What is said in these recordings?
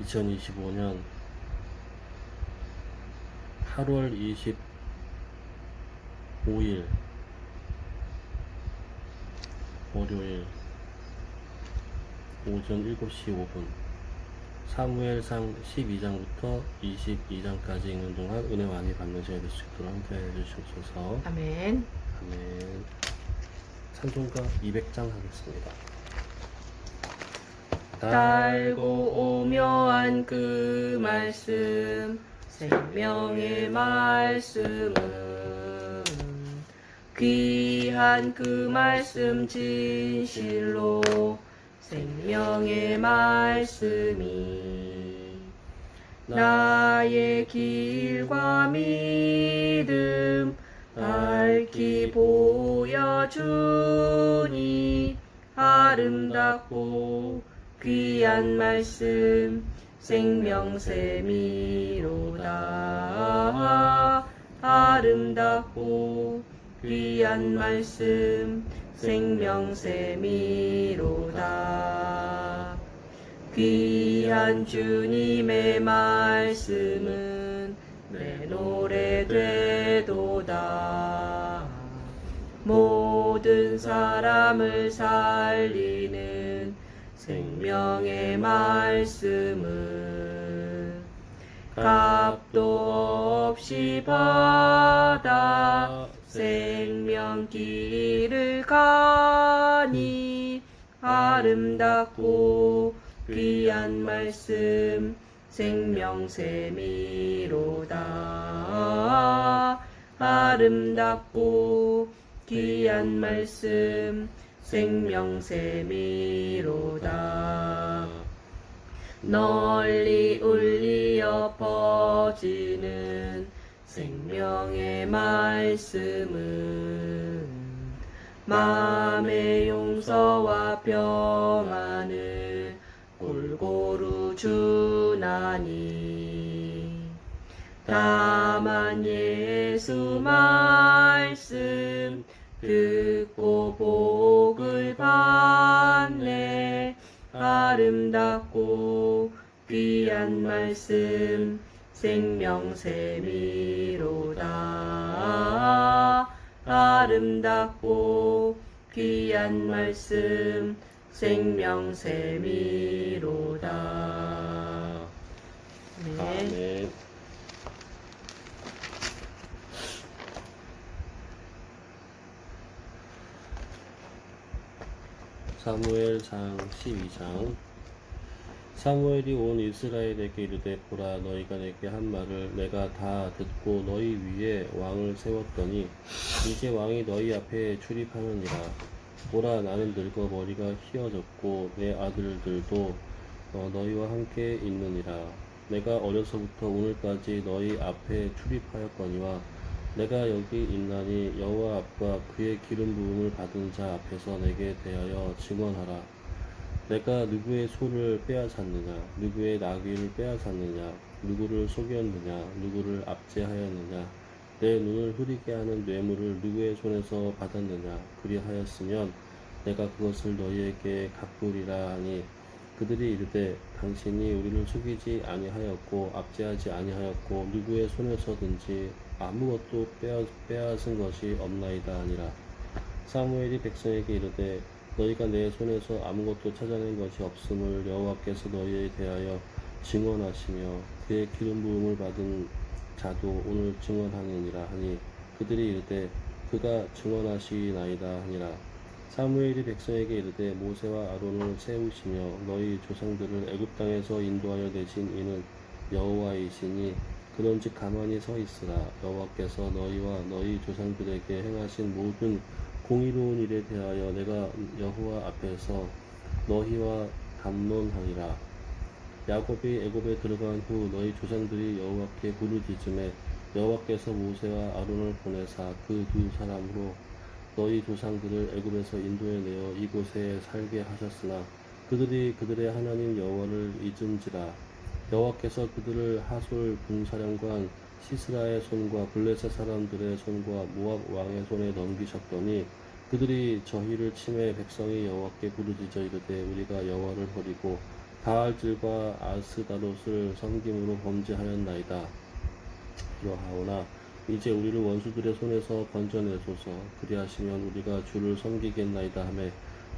2025년 8월 25일 월요일 오전 7시 5분 사무엘상 12장부터 22장까지 읽는 동안 은혜 많이 받는 시간이 될 수 있도록 함께 해주시옵소서. 아멘. 아멘. 찬송가 200장 하겠습니다. 달고 오묘한 그 말씀, 생명의 말씀은 귀한 그 말씀 진실로 생명의 말씀이 나의 길과 믿음 밝히 보여주니 아름답고 귀한 말씀 생명샘이로다. 아름답고 귀한 말씀 생명샘이로다. 귀한 주님의 말씀은 내 노래 되도다. 모든 사람을 살리는 생명의 말씀은 값도 없이 받아 생명길을 가니 아름답고 귀한 말씀 생명샘이로다. 아름답고 귀한 말씀 생명샘이로다. 널리 울리어 퍼지는 생명의 말씀은 마음의 용서와 평안을 골고루 주나니 다만 예수 말씀 듣고 복을 받네. 아름답고 귀한 말씀 생명샘이로다. 아름답고 귀한 말씀 생명샘이로다. 네. 아멘. 사무엘상 12장. 사무엘이 온 이스라엘에게 이르되 보라 너희가 내게 한 말을 내가 다 듣고 너희 위에 왕을 세웠더니 이제 왕이 너희 앞에 출입하느니라. 보라 나는 늙어 머리가 희어졌고 내 아들들도 너희와 함께 있느니라. 내가 어려서부터 오늘까지 너희 앞에 출입하였거니와 내가 여기 있나니 여호와 앞과 그의 기름 부음을 받은 자 앞에서 내게 대하여 증언하라. 내가 누구의 소를 빼앗았느냐, 누구의 나귀를 빼앗았느냐, 누구를 속였느냐, 누구를 압제하였느냐, 내 눈을 흐리게 하는 뇌물을 누구의 손에서 받았느냐. 그리하였으면 내가 그것을 너희에게 갚으리라 하니 그들이 이르되 당신이 우리를 속이지 아니하였고 압제하지 아니하였고 누구의 손에서든지 아무것도 빼앗은 것이 없나이다 하니라. 사무엘이 백성에게 이르되 너희가 내 손에서 아무것도 찾아낸 것이 없음을 여호와께서 너희에 대하여 증언하시며 그의 기름 부음을 받은 자도 오늘 증언하느니라 하니 그들이 이르되 그가 증언하시나이다 하니라. 사무엘이 백성에게 이르되 모세와 아론을 세우시며 너희 조상들을 애굽 땅에서 인도하여 내신 이는 여호와이시니 그런즉 가만히 서 있으라. 여호와께서 너희와 너희 조상들에게 행하신 모든 공의로운 일에 대하여 내가 여호와 앞에서 너희와 담론하리라. 야곱이 애굽에 들어간 후 너희 조상들이 여호와께 부르짖음에 여호와께서 모세와 아론을 보내사 그 두 사람으로 너희 조상들을 애굽에서 인도해 내어 이곳에 살게 하셨으나 그들이 그들의 하나님 여호와를 잊은지라. 여호와께서 그들을 하솔 군사령관 시스라의 손과 블레셋 사람들의 손과 모압 왕의 손에 넘기셨더니 그들이 저희를 침해 백성이 여호와께 부르짖어 이르되 우리가 여호와를 버리고 바알질과 아스다롯을 섬김으로 범죄하였나이다. 그러하오나 이제 우리를 원수들의 손에서 건져내소서. 그리하시면 우리가 주를 섬기겠나이다 하매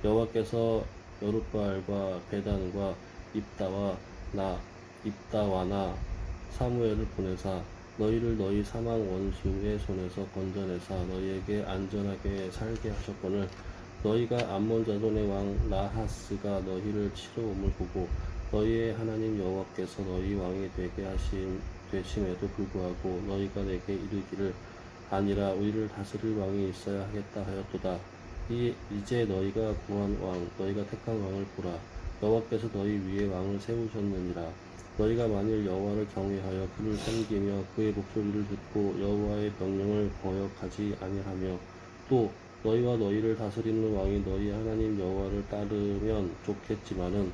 여호와께서 여룻바알과 베단과 입다와나 사무엘을 보내사 너희를 너희 사망 원수의 손에서 건져내사 너희에게 안전하게 살게 하셨거늘 너희가 암몬 자손의 왕 나하스가 너희를 치러 옴을 보고 너희의 하나님 여호와께서 너희 왕이 되게 되심에도 불구하고 너희가 내게 이르기를 아니라 우리를 다스릴 왕이 있어야 하겠다 하였도다. 이제 너희가 구한 왕 너희가 택한 왕을 보라. 여호와께서 너희 위에 왕을 세우셨느니라. 너희가 만일 여호와를 경외하여 그를 섬기며 그의 목소리를 듣고 여호와의 명령을 거역하지 아니하며 또 너희와 너희를 다스리는 왕이 너희 하나님 여호와를 따르면 좋겠지만은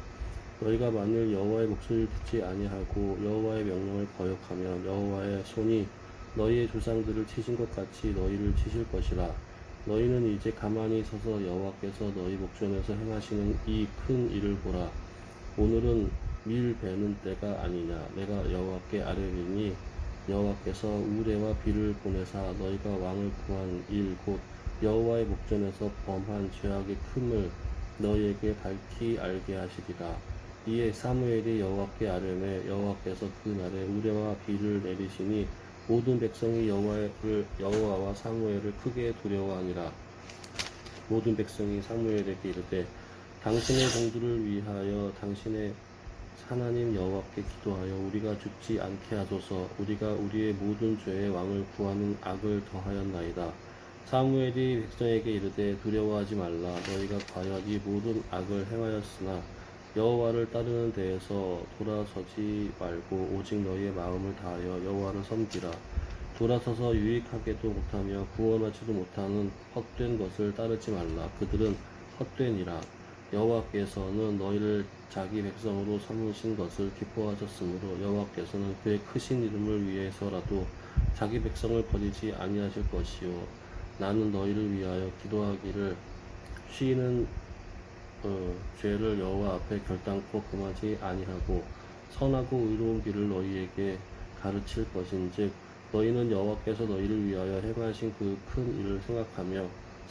너희가 만일 여호와의 목소리를 듣지 아니하고 여호와의 명령을 거역하면 여호와의 손이 너희의 조상들을 치신 것 같이 너희를 치실 것이라. 너희는 이제 가만히 서서 여호와께서 너희 목전에서 행하시는 이 큰 일을 보라. 오늘은 밀 베는 때가 아니냐. 내가 여호와께 아뢰리니 여호와께서 우레와 비를 보내사 너희가 왕을 구한 일 곧 여호와의 목전에서 범한 죄악의 큼을 너희에게 밝히 알게 하시리라. 이에 사무엘이 여호와께 아뢰매 여호와께서 그날에 우레와 비를 내리시니 모든 백성이 여호와와 사무엘을 크게 두려워하니라. 모든 백성이 사무엘에게 이르되 당신의 종들을 위하여 당신의 하나님 여호와께 기도하여 우리가 죽지 않게 하소서. 우리가 우리의 모든 죄의 왕을 구하는 악을 더하였나이다. 사무엘이 백성에게 이르되 두려워하지 말라. 너희가 과연 이 모든 악을 행하였으나 여호와를 따르는 데에서 돌아서지 말고 오직 너희의 마음을 다하여 여호와를 섬기라. 돌아서서 유익하게도 못하며 구원하지도 못하는 헛된 것을 따르지 말라. 그들은 헛되니라. 여호와께서는 너희를 자기 백성으로 삼으신 것을 기뻐하셨으므로 여호와께서는 그의 크신 이름을 위해서라도 자기 백성을 버리지 아니하실 것이요. 나는 너희를 위하여 기도하기를 쉬는 죄를 여호와 앞에 결단코 금하지 아니하고 선하고 의로운 길을 너희에게 가르칠 것인즉 너희는 여호와께서 너희를 위하여 행하신 그 큰 일을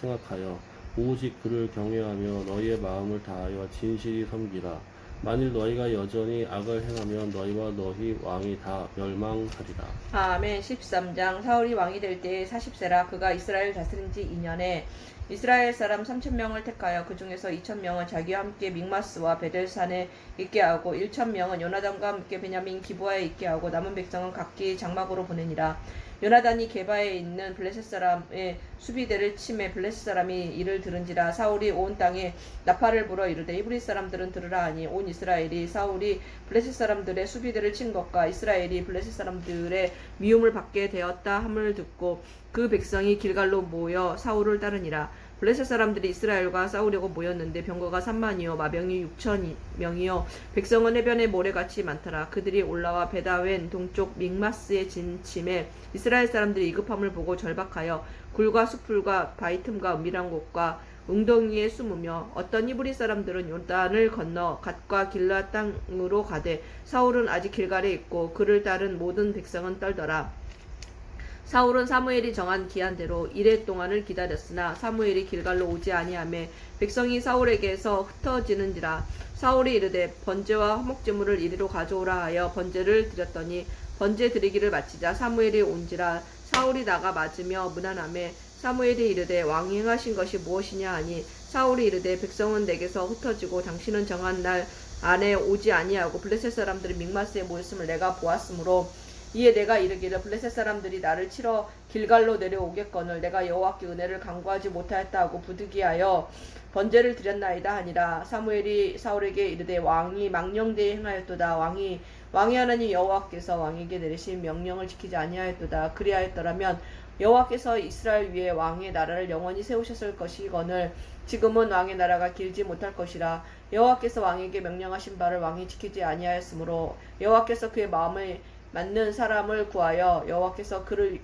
생각하여 오직 그를 경외하며 너희의 마음을 다하여 진실이 섬기라. 만일 너희가 여전히 악을 행하면 너희와 너희 왕이 다 멸망하리라. 아멘. 13장. 사울이 왕이 될 때에 40세라. 그가 이스라엘 다스린 지 2년에 이스라엘 사람 3,000명을 택하여 그 중에서 2,000명은 자기와 함께 믹마스와 베델산에 있게 하고 1,000명은 요나단과 함께 베냐민 기브아에 있게 하고 남은 백성은 각기 장막으로 보내니라. 요나단이 게바에 있는 블레셋 사람의 수비대를 치매 블레셋 사람이 이를 들은지라. 사울이 온 땅에 나팔을 불어 이르되 히브리 사람들은 들으라 하니 온 이스라엘이 사울이 블레셋 사람들의 수비대를 친 것과 이스라엘이 블레셋 사람들의 미움을 받게 되었다 함을 듣고 그 백성이 길갈로 모여 사울을 따르니라. 블레셋 사람들이 이스라엘과 싸우려고 모였는데 병거가 3만이요 마병이 6,000명이요 백성은 해변에 모래같이 많더라. 그들이 올라와 베다웬 동쪽 믹마스에 진침해 이스라엘 사람들이 이급함을 보고 절박하여 굴과 수풀과 바위 틈과 은밀한 곳과 웅덩이에 숨으며 어떤 히브리 사람들은 요단을 건너 갓과 길라 땅으로 가되 사울은 아직 길갈에 있고 그를 따른 모든 백성은 떨더라. 사울은 사무엘이 정한 기한대로 이레 동안을 기다렸으나 사무엘이 길갈로 오지 아니하매 백성이 사울에게서 흩어지는지라. 사울이 이르되 번제와 화목제물을 이리로 가져오라 하여 번제를 드렸더니 번제 드리기를 마치자 사무엘이 온지라. 사울이 나가 맞으며 문안하매 사무엘이 이르되 왕이 행하신 것이 무엇이냐 하니 사울이 이르되 백성은 내게서 흩어지고 당신은 정한 날 안에 오지 아니하고 블레셋 사람들이 믹마스에 모였음을 내가 보았으므로 이에 내가 이르기를 블레셋 사람들이 나를 치러 길갈로 내려오겠거늘 내가 여호와께 은혜를 간구하지 못하였다 하고 부득이하여 번제를 드렸나이다 하니라. 사무엘이 사울에게 이르되 왕이 망령되이 행하였도다. 왕이 하나님 여호와께서 왕에게 내리신 명령을 지키지 아니하였도다. 그리하였더라면 여호와께서 이스라엘 위에 왕의 나라를 영원히 세우셨을 것이거늘 지금은 왕의 나라가 길지 못할 것이라. 여호와께서 왕에게 명령하신 바를 왕이 지키지 아니하였으므로 여호와께서 그의 마음에 맞는 사람을 구하여 여호와께서 그를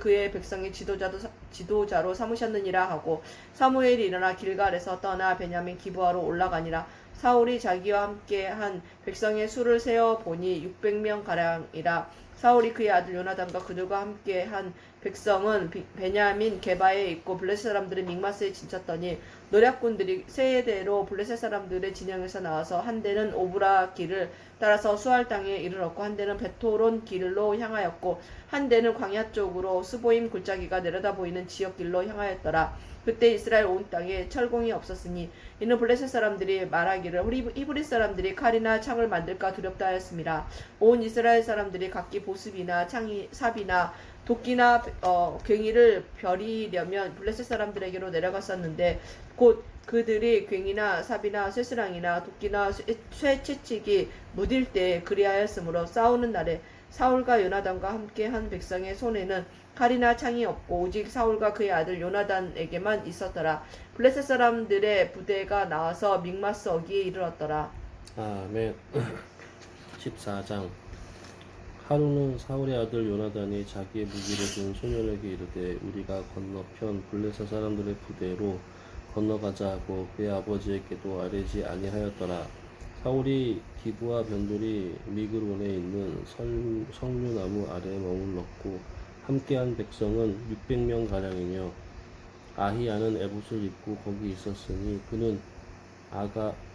그의 백성의 지도자로 삼으셨느니라 하고 사무엘이 일어나 길갈에서 떠나 베냐민 기브아로 올라가니라. 사울이 자기와 함께 한 백성의 수를 세어 보니 600명 가량이라. 사울이 그의 아들 요나단과 그들과 함께 한 백성은 베냐민 게바에 있고 블레셋 사람들은 믹마스에 진쳤더니 노략군들이 세대로 블레셋 사람들의 진영에서 나와서 한 대는 오브라 길을 따라서 수알 땅에 이르렀고 한 대는 베토론 길로 향하였고 한 대는 광야 쪽으로 스보임 골짜기가 내려다 보이는 지역 길로 향하였더라. 그때 이스라엘 온 땅에 철공이 없었으니 이는 블레셋 사람들이 말하기를 우리 히브리 사람들이 칼이나 창을 만들까 두렵다 하였습니다. 온 이스라엘 사람들이 각기 보습이나 창이 삽이나 도끼나 괭이를 벼리려면 블레셋 사람들에게로 내려갔었는데 곧 그들이 괭이나 삽이나 쇠스랑이나 도끼나 쇠채찍이 무딜 때 그리하였으므로 싸우는 날에 사울과 요나단과 함께 한 백성의 손에는 칼이나 창이 없고 오직 사울과 그의 아들 요나단에게만 있었더라. 블레셋 사람들의 부대가 나와서 믹마스 어기에 이르렀더라. 아멘. 14장. 하루는 사울의 아들 요나단이 자기의 무기를 든 소년에게 이르되 우리가 건너편 블레셋 사람들의 부대로 건너가자 하고 그의 아버지에게도 아뢰지 아니하였더라. 사울이 기브와 변돌이 미그론에 있는 석류나무 아래에 머물렀고 함께한 백성은 600명 가량이며 아히야는 에봇을 입고 거기 있었으니 그는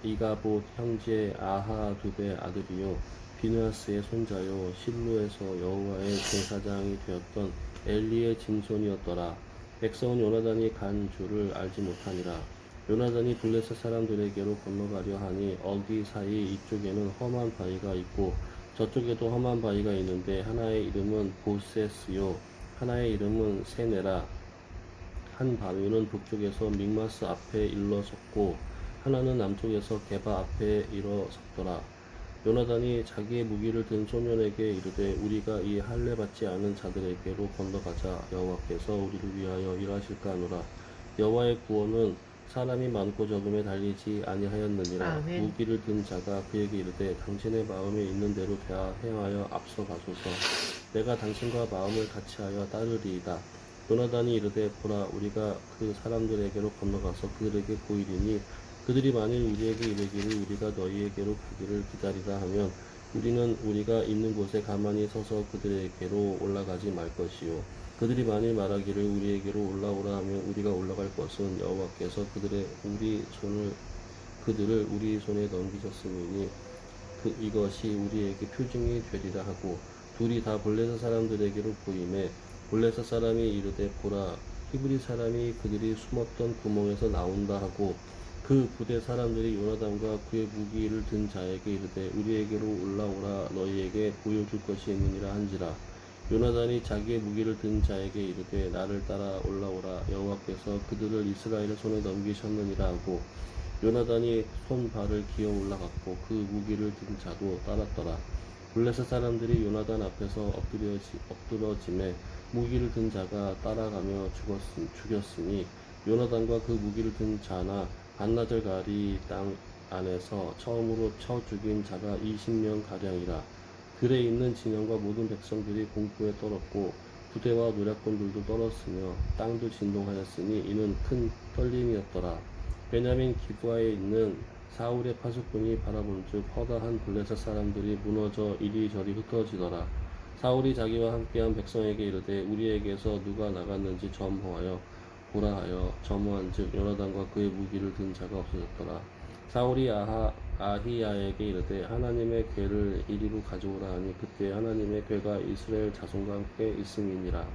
이가봇 형제 아하두의 아들이요 비느하스의 손자요 실로에서 여호와의 제사장이 되었던 엘리의 짐손이었더라. 백성은 요나단이 간 줄을 알지 못하니라. 요나단이 블레셋 사람들에게로 건너가려 하니 어기 사이 이쪽에는 험한 바위가 있고 저쪽에도 험한 바위가 있는데 하나의 이름은 보세스요 하나의 이름은 세네라. 한 바위는 북쪽에서 믹마스 앞에 일러섰고 하나는 남쪽에서 게바 앞에 일어섰더라. 요나단이 자기의 무기를 든 소년에게 이르되 우리가 이 할례 받지 않은 자들에게로 건너가자. 여호와께서 우리를 위하여 일하실까 하노라. 여호와의 구원은 사람이 많고 적음에 달리지 아니하였느니라. 아멘. 무기를 든 자가 그에게 이르되 당신의 마음에 있는 대로 행하여 앞서 가소서. 내가 당신과 마음을 같이하여 따르리이다. 요나단이 이르되 보라 우리가 그 사람들에게로 건너가서 그들에게 보이리니 그들이 만일 우리에게 이르기를 우리가 너희에게로 가기를 기다리라 하면 우리는 우리가 있는 곳에 가만히 서서 그들에게로 올라가지 말 것이요 그들이 만일 말하기를 우리에게로 올라오라 하면 우리가 올라갈 것은 여호와께서 그들을 우리 손에 넘기셨으니 이것이 우리에게 표징이 되리라 하고 둘이 다 블레셋 사람들에게로 보이매 블레셋 사람이 이르되 보라 히브리 사람이 그들이 숨었던 구멍에서 나온다 하고 그 부대 사람들이 요나단과 그의 무기를 든 자에게 이르되 우리에게로 올라오라 너희에게 보여줄 것이 있느니라 한지라. 요나단이 자기의 무기를 든 자에게 이르되 나를 따라 올라오라 여호와께서 그들을 이스라엘의 손에 넘기셨느니라 하고 요나단이 손발을 기어 올라갔고 그 무기를 든 자도 따랐더라. 블레셋 사람들이 요나단 앞에서 엎드러짐에 무기를 든 자가 따라가며 죽였으니 요나단과 그 무기를 든 자나 반나절 가리 땅 안에서 처음으로 쳐 죽인 자가 20명 가량이라. 들에 있는 진영과 모든 백성들이 공포에 떨었고 부대와 노략군들도 떨었으며 땅도 진동하였으니 이는 큰 떨림이었더라. 베냐민 기브아에 있는 사울의 파수꾼이 바라본즉 허다한 블레셋 사람들이 무너져 이리저리 흩어지더라. 사울이 자기와 함께한 백성에게 이르되 우리에게서 누가 나갔는지 점호하여 보라 하여 점호한즉 요나단과 그의 무기를 든 자가 없어졌더라. 사울이 아히야에게 이르되 하나님의 궤를 이리로 가져오라 하니 그때 하나님의 궤가 이스라엘 자손과 함께 있음이니라.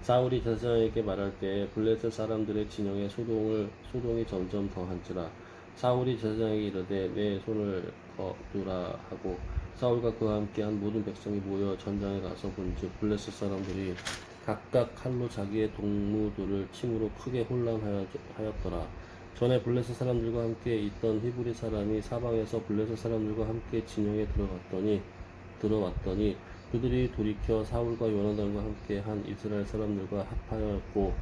사울이 제사장에게 말할 때에 블레셋 사람들의 진영에 소동이 점점 더한지라. 사울이 제사장에게 이르되 내 손을 거두라 하고 사울과 그와 함께한 모든 백성이 모여 전장에 가서 본즉 블레셋 사람들이 각각 칼로 자기의 동무들을 침으로 크게 혼란하였더라. 전에 블레셋 사람들과 함께 있던 히브리 사람이 사방에서 블레셋 사람들과 함께 진영에 들어왔더니 그들이 돌이켜 사울과 요나단과 함께 한 이스라엘 사람들과 합하였고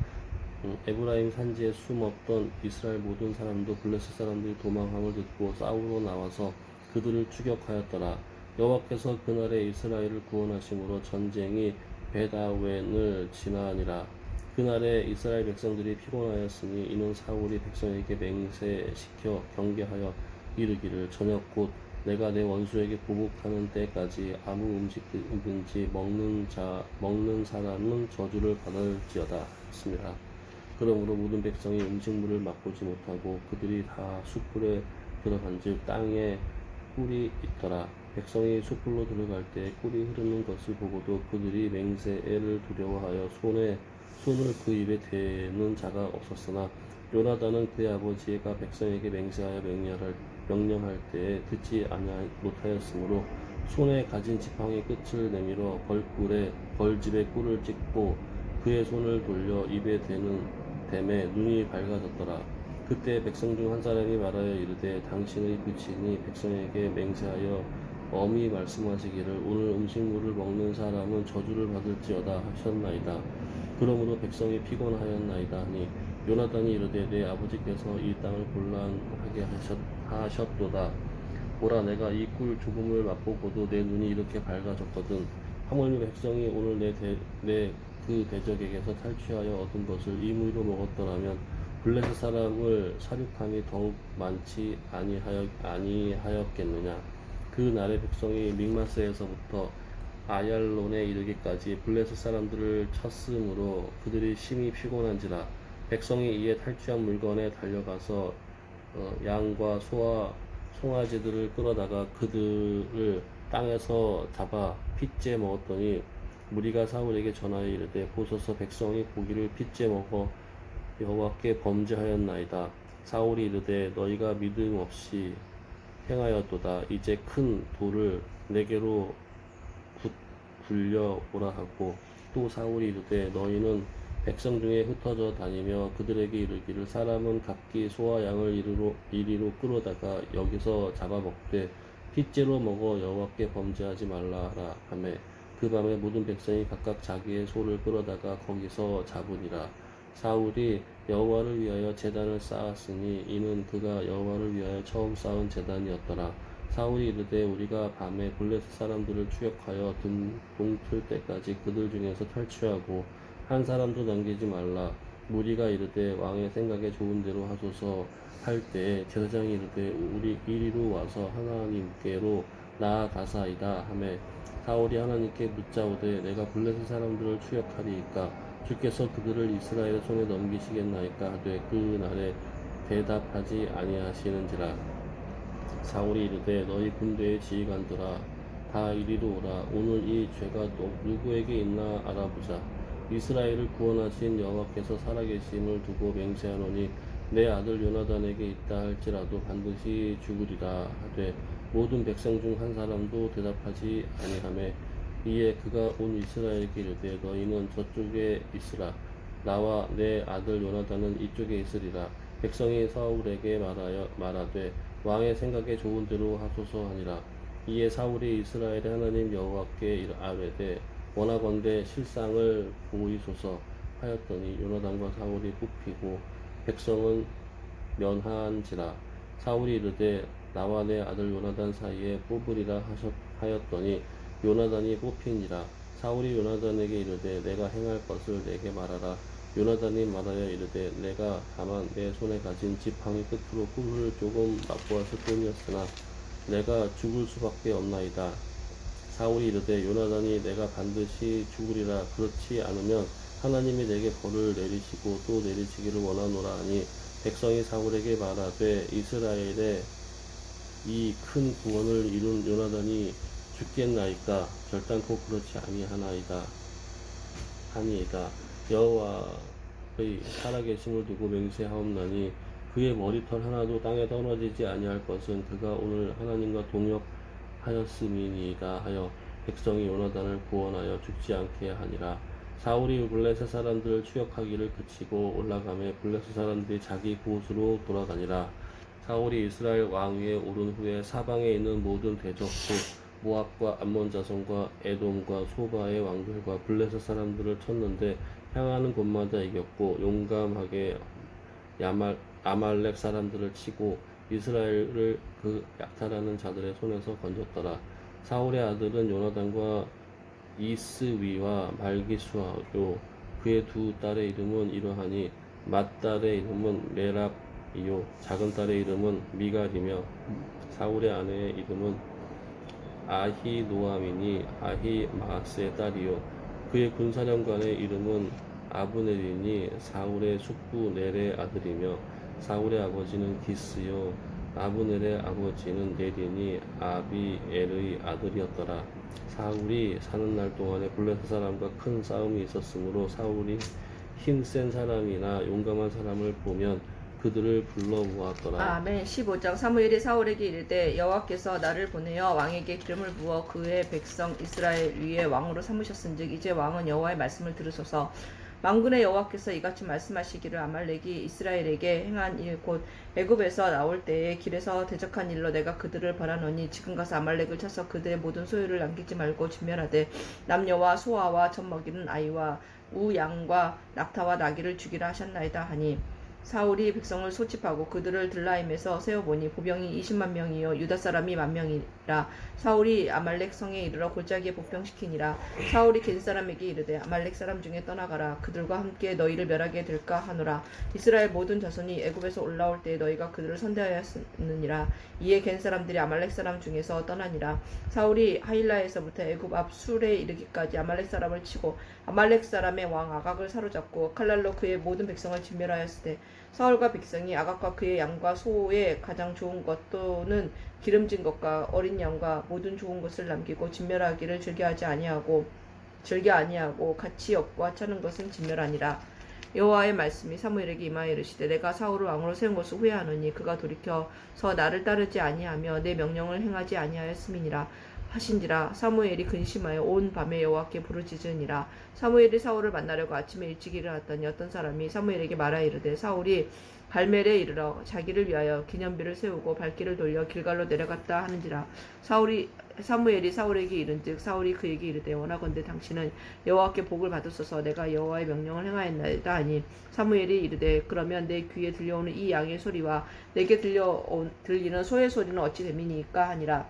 에브라임 산지에 숨었던 이스라엘 모든 사람도 블레셋 사람들이 도망함을 듣고 싸우러 나와서 그들을 추격하였더라. 여호와께서 그날에 이스라엘을 구원하심으로 전쟁이 베다웬을 지나니라. 그날에 이스라엘 백성들이 피곤하였으니 이는 사울이 백성에게 맹세시켜 경계하여 이르기를 저녁 곧 내가 내 원수에게 보복하는 때까지 아무 음식이든지 먹는 사람은 저주를 받을지어다 했습니다. 그러므로 모든 백성이 음식물을 맛보지 못하고 그들이 다 숯불에 들어간즉 땅에 꿀이 있더라. 백성이 숯불로 들어갈 때 꿀이 흐르는 것을 보고도 그들이 맹세를 두려워하여 손을 그 입에 대는 자가 없었으나 요나단은 그의 아버지가 백성에게 맹세하여 명령할 때에 듣지 못하였으므로 손에 가진 지팡이 끝을 내밀어 벌집에 꿀을 찍고 그의 손을 돌려 입에 댐에 눈이 밝아졌더라. 그때 백성 중 한 사람이 말하여 이르되 당신의 부친이 백성에게 맹세하여 엄히 말씀하시기를 오늘 음식물을 먹는 사람은 저주를 받을지어다 하셨나이다. 그러므로 백성이 피곤하였나이다 하니 요나단이 이르되 내 아버지께서 이 땅을 곤란하게 하셨도다. 보라 내가 이 꿀 조금을 맛보고도 내 눈이 이렇게 밝아졌거든. 하물며 백성이 오늘 내 그 대적에게서 탈취하여 얻은 것을 임의로 먹었더라면 블레셋 사람을 사륙함이 더욱 많지 아니하였겠느냐. 그 날에 백성이 믹마스에서부터 아얄론에 이르기까지 블레셋 사람들을 쳤으므로 그들이 심히 피곤한지라. 백성이 이에 탈취한 물건에 달려가서 양과 소와 송아지들을 끌어다가 그들을 땅에서 잡아 핏째 먹었더니 무리가 사울에게 전하여 이르되 보소서 백성이 고기를 핏째 먹어 여호와께 범죄하였나이다. 사울이 이르되 너희가 믿음 없이 행하였도다. 이제 큰 돌을 내게로 굴려 오라 하고 또 사울이 이르되 너희는 백성 중에 흩어져 다니며 그들에게 이르기를 사람은 각기 소와 양을 이리로 끌어다가 여기서 잡아먹되 핏째로 먹어 여호와께 범죄하지 말라라 하매 그 밤에 모든 백성이 각각 자기의 소를 끌어다가 거기서 잡으니라. 사울이 여호와를 위하여 제단을 쌓았으니 이는 그가 여호와를 위하여 처음 쌓은 제단이었더라. 사울이 이르되 우리가 밤에 블레셋 사람들을 추격하여 동틀 때까지 그들 중에서 탈취하고 한 사람도 남기지 말라. 무리가 이르되 왕의 생각에 좋은 대로 하소서 할 때에 제사장이 이르되 우리 이리로 와서 하나님께로 나아가사이다 하매 사울이 하나님께 묻자오되 내가 블레셋 사람들을 추격하리이까 주께서 그들을 이스라엘의 손에 넘기시겠나이까 하되 그 날에 대답하지 아니하시는지라. 사울이 이르되 너희 군대의 지휘관들아 다 이리로 오라. 오늘 이 죄가 누구에게 있나 알아보자. 이스라엘을 구원하신 여호와께서 살아계심을 두고 맹세하노니 내 아들 요나단에게 있다 할지라도 반드시 죽으리라 하되 모든 백성 중 한 사람도 대답하지 아니하매 이에 그가 온 이스라엘에게 이르되 너희는 저쪽에 있으라. 나와 내 아들 요나단은 이쪽에 있으리라. 백성이 사울에게 말하되 왕의 생각에 좋은 대로 하소서 하니라. 이에 사울이 이스라엘의 하나님 여호와께 아뢰되 원하건대 실상을 보이소서 하였더니 요나단과 사울이 뽑히고 백성은 면한지라. 사울이 이르되 나와 내 아들 요나단 사이에 뽑으리라 하였더니 요나단이 뽑히니라. 사울이 요나단에게 이르되 내가 행할 것을 내게 말하라. 요나단이 말하여 이르되 내가 다만 내 손에 가진 지팡이 끝으로 꿀을 조금 맛보았을 뿐이었으나 내가 죽을 수밖에 없나이다. 사울이 이르되 요나단이 내가 반드시 죽으리라. 그렇지 않으면 하나님이 내게 벌을 내리시고 또 내리시기를 원하노라 하니 백성이 사울에게 말하되 이스라엘에 이 큰 구원을 이룬 요나단이 죽겠나이까 결단코 그렇지 아니하나이다 하니이다. 여호와의 살아계심을 두고 맹세하옵나니 그의 머리털 하나도 땅에 떨어지지 아니할 것은 그가 오늘 하나님과 동역하였음이니이다 하여 백성이 요나단을 구원하여 죽지 않게 하니라. 사울이 블레셋 사람들을 추격하기를 그치고 올라가매 블레셋 사람들이 자기 곳으로 돌아가니라. 사울이 이스라엘 왕 위에 오른 후에 사방에 있는 모든 대적 곧 모압과 암몬 자손과 에돔과 소바의 왕들과 블레셋 사람들을 쳤는데 향하는 곳마다 이겼고 용감하게 아말렉 사람들을 치고 이스라엘을 그 약탈하는 자들의 손에서 건졌더라. 사울의 아들은 요나단과 이스위와 말기수하요 그의 두 딸의 이름은 이러하니 맏딸의 이름은 메랍이요 작은 딸의 이름은 미갈이며 사울의 아내의 이름은 아히노아미니 아히마스의 딸이요 그의 군사령관의 이름은 아브넬이니 사울의 숙부 넬의 아들이며 사울의 아버지는 기스요 아브넬의 아버지는 넬이니 아비엘의 아들이었더라. 사울이 사는 날 동안에 블레셋 사람과 큰 싸움이 있었으므로 사울이 힘센 사람이나 용감한 사람을 보면 그들을 불러 모았더라. 아멘. 15장 사무엘이 사울에게 이르되 여호와께서 나를 보내어 왕에게 기름을 부어 그의 백성 이스라엘 위에 왕으로 삼으셨은즉 이제 왕은 여호와의 말씀을 들으소서. 만군의 여호와께서 이같이 말씀하시기를 아말렉이 이스라엘에게 행한 일 곧 애굽에서 나올 때에 길에서 대적한 일로 내가 그들을 벌하노니 지금 가서 아말렉을 쳐서 그들의 모든 소유를 남기지 말고 진멸하되 남녀와 소아와 젖 먹이는 아이와 우양과 낙타와 나귀를 죽이라 하셨나이다 하니 사울이 백성을 소집하고 그들을 들라임에서 세어보니 보병이 20만 명이요 유다 사람이 10,000명이라. 사울이 아말렉 성에 이르러 골짜기에 복병시키니라. 사울이 겐 사람에게 이르되 아말렉 사람 중에 떠나가라. 그들과 함께 너희를 멸하게 될까 하노라. 이스라엘 모든 자손이 애굽에서 올라올 때에 너희가 그들을 선대하였느니라. 이에 겐 사람들이 아말렉 사람 중에서 떠나니라. 사울이 하일라에서부터 애굽 앞 술에 이르기까지 아말렉 사람을 치고 아말렉 사람의 왕 아각을 사로잡고 칼날로 그의 모든 백성을 진멸하였을 때 사울과 백성이 아각과 그의 양과 소의 가장 좋은 것 또는 기름진 것과 어린 양과 모든 좋은 것을 남기고 진멸하기를 즐겨하지 아니하고 가치 없고 하찮은 것은 진멸하니라. 여호와의 말씀이 사무엘에게 임하여 이르시되 내가 사울을 왕으로 세운 것을 후회하노니 그가 돌이켜서 나를 따르지 아니하며 내 명령을 행하지 아니하였음이니라 하신지라. 사무엘이 근심하여 온 밤에 여호와께 부르짖으니라. 사무엘이 사울을 만나려고 아침에 일찍 일어났더니 어떤 사람이 사무엘에게 말하여 이르되 사울이 갈멜에 이르러 자기를 위하여 기념비를 세우고 발길을 돌려 길갈로 내려갔다 하는지라. 사무엘이 사울에게 이른즉 사울이 그에게 이르되 원하건대 당신은 여호와께 복을 받으소서. 내가 여호와의 명령을 행하였나이다 하니 사무엘이 이르되 그러면 내 귀에 들려오는 이 양의 소리와 내게 들리는 소의 소리는 어찌 됨이니까 하니라.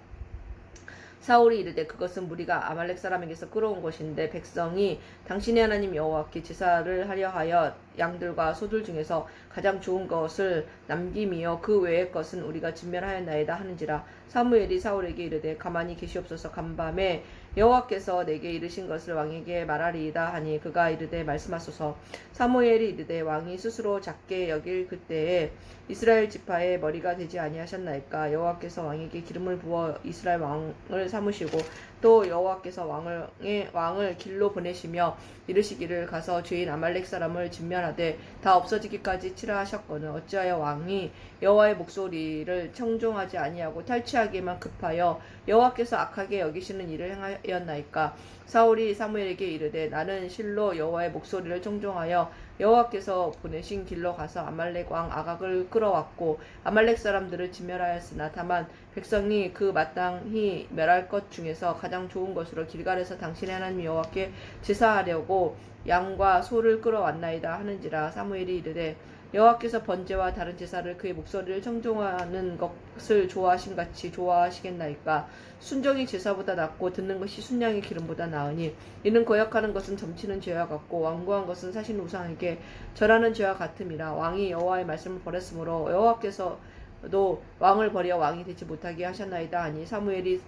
사울이 이르되 그것은 무리가 아말렉 사람에게서 끌어온 것인데 백성이 당신의 하나님 여호와께 제사를 하려 하여 양들과 소들 중에서 가장 좋은 것을 남김이요 그 외의 것은 우리가 진멸하였나이다 하는지라. 사무엘이 사울에게 이르되 가만히 계시옵소서. 간밤에 여호와께서 내게 이르신 것을 왕에게 말하리이다 하니 그가 이르되 말씀하소서. 사무엘이 이르되 왕이 스스로 작게 여길 그때에 이스라엘 지파의 머리가 되지 아니하셨나이까. 여호와께서 왕에게 기름을 부어 이스라엘 왕을 삼으시고 또 여호와께서 왕을 길로 보내시며 이르시기를 가서 죄인 아말렉 사람을 진멸하되 다 없어지기까지 치라 하셨거늘 어찌하여 왕이 여호와의 목소리를 청종하지 아니하고 탈취하기에만 급하여 여호와께서 악하게 여기시는 일을 행하였나이까. 사울이 사무엘에게 이르되 나는 실로 여호와의 목소리를 청종하여 여호와께서 보내신 길로 가서 아말렉 왕 아각을 끌어왔고 아말렉 사람들을 진멸하였으나 다만 백성이 그 마땅히 멸할 것 중에서 가장 좋은 것으로 길갈에서 당신의 하나님 여호와께 제사하려고 양과 소를 끌어왔나이다 하는지라. 사무엘이 이르되 여호와께서 번제와 다른 제사를 그의 목소리를 청종하는 것을 좋아하심같이 좋아하시겠나이까. 순종이 제사보다 낫고 듣는 것이 순양의 기름보다 나으니 이는 거역하는 것은 점치는 죄와 같고 완고한 것은 사신 우상에게 절하는 죄와 같음이라. 왕이 여호와의 말씀을 버렸으므로 여호와께서도 왕을 버려 왕이 되지 못하게 하셨나이다 하니 사울이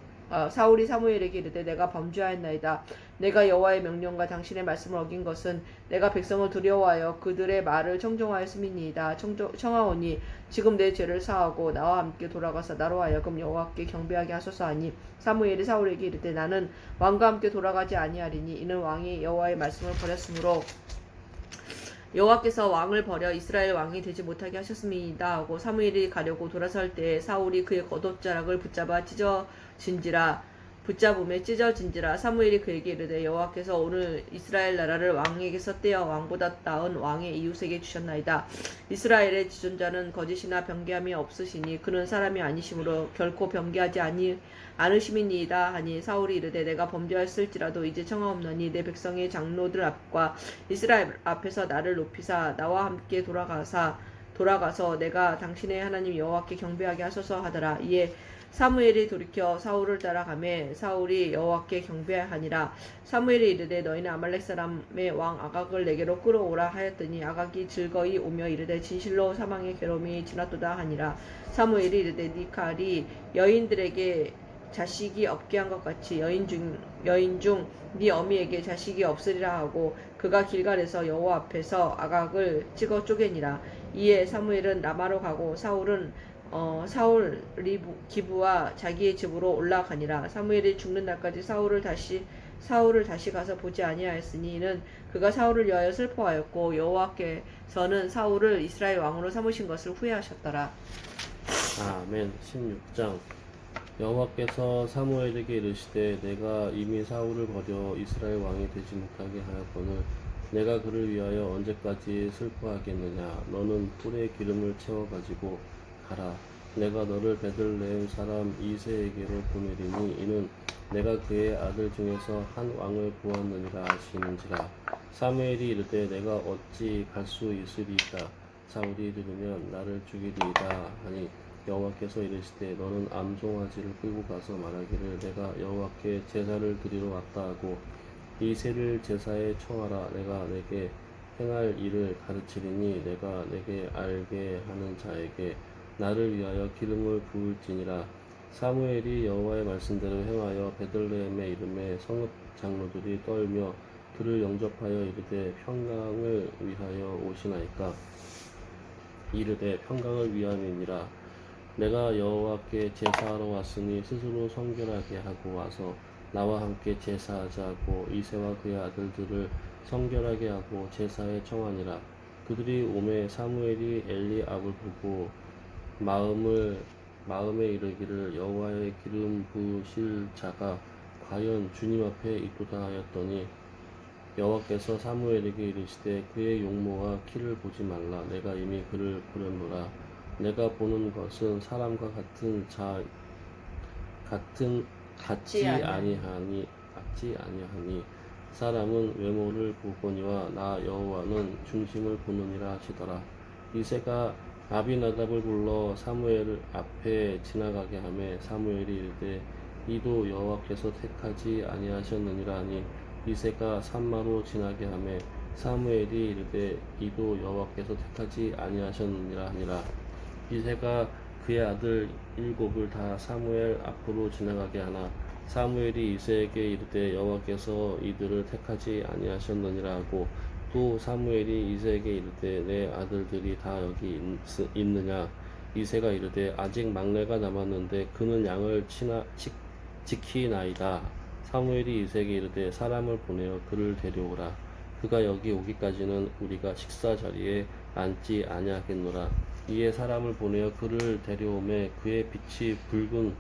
사무엘에게 이르되 내가 범죄하였나이다. 내가 여호와의 명령과 당신의 말씀을 어긴 것은 내가 백성을 두려워하여 그들의 말을 청종하였음이니이다. 청하오니 지금 내 죄를 사하고 나와 함께 돌아가서 나로 하여금 여호와께 경배하게 하소서 하니 사무엘이 사울에게 이르되 나는 왕과 함께 돌아가지 아니하리니 이는 왕이 여호와의 말씀을 버렸으므로 여호와께서 왕을 버려 이스라엘 왕이 되지 못하게 하셨음이다 하고 사무엘이 가려고 돌아설 때에 사울이 그의 겉옷자락을 붙잡음에 찢어진지라. 사무엘이 그에게 이르되 여호와께서 오늘 이스라엘 나라를 왕에게서 떼어 왕보다 나은 왕의 이웃에게 주셨나이다. 이스라엘의 지존자는 거짓이나 변개함이 없으시니 그는 사람이 아니심으로 결코 변개하지 않으심이니이다 하니 사울이 이르되 내가 범죄하였을지라도 이제 청하옵나니 내 백성의 장로들 앞과 이스라엘 앞에서 나를 높이사 나와 함께 돌아가서 내가 당신의 하나님 여호와께 경배하게 하소서 하더라. 이에 사무엘이 돌이켜 사울을 따라가매 사울이 여호와께 경배하니라. 사무엘이 이르되 너희는 아말렉 사람의 왕 아각을 내게로 끌어오라 하였더니 아각이 즐거이 오며 이르되 진실로 사망의 괴로움이 지났도다 하니라. 사무엘이 이르되 네 칼이 여인들에게 자식이 없게 한 것 같이 여인 중 네 어미에게 자식이 없으리라 하고 그가 길갈에서 여호와 앞에서 아각을 찍어 쪼개니라. 이에 사무엘은 라마로 가고 사울이 기부와 자기의 집으로 올라가니라. 사무엘이 죽는 날까지 사울을 다시 가서 보지 아니하였으니 이는 그가 사울을 위하여 슬퍼하였고 여호와께서는 사울을 이스라엘 왕으로 삼으신 것을 후회하셨더라. 아멘. 16장. 여호와께서 사무엘에게 이르시되 내가 이미 사울을 버려 이스라엘 왕이 되지 못하게 하였거늘 내가 그를 위하여 언제까지 슬퍼하겠느냐. 너는 뿔에 기름을 채워 가지고 가라. 내가 너를 베들레헴 사람 이새에게로 보내리니 이는 내가 그의 아들 중에서 한 왕을 구하느니라 하시는지라. 사무엘이 이르되 내가 어찌 갈 수 있으리이까. 사울이 들으면 나를 죽이리이다 하니 여호와께서 이르시되 너는 암송아지를 끌고 가서 말하기를 내가 여호와께 제사를 드리러 왔다 하고 이 새를 제사에 청하라. 내가 내게 행할 일을 가르치리니 내가 내게 알게 하는 자에게 나를 위하여 기름을 부을지니라. 사무엘이 여호와의 말씀대로 행하여 베들레헴의 이름에 성읍 장로들이 떨며 그를 영접하여 이르되 평강을 위하여 오시나이까. 이르되 평강을 위함이니라. 내가 여호와께 제사하러 왔으니 스스로 성결하게 하고 와서 나와 함께 제사하자고 이새와 그의 아들들을 성결하게 하고 제사에 청하니라. 그들이 오매 사무엘이 엘리압을 보고 마음에 이르기를 여호와의 기름 부으실 자가 과연 주님 앞에 있도다 하였더니 여호와께서 사무엘에게 이르시되 그의 용모와 키를 보지 말라. 내가 이미 그를 보렸노라. 내가 보는 것은 사람과 같지 아니하니 사람은 외모를 보거니와 나 여호와는 중심을 보느니라 하시더라. 이새가 아비나답을 불러 사무엘 앞에 지나가게 하매 사무엘이 이르되 이도 여호와께서 택하지 아니하셨느니라 하니 이새가 산마로 지나게 하매 사무엘이 이르되 이도 여호와께서 택하지 아니하셨느니라 하니라. 이새가 그의 아들 7을 다 사무엘 앞으로 지나가게 하나 사무엘이 이새에게 이르되 여호와께서 이들을 택하지 아니하셨느니라 하고 또 사무엘이 이새에게 이르되 내 아들들이 다 여기 있느냐. 이새가 이르되 아직 막내가 남았는데 그는 양을 지키나이다. 사무엘이 이새에게 이르되 사람을 보내어 그를 데려오라. 그가 여기 오기까지는 우리가 식사 자리에 앉지 아니하겠노라. 이에 사람을 보내어 그를 데려오매 그의 빛이 붉은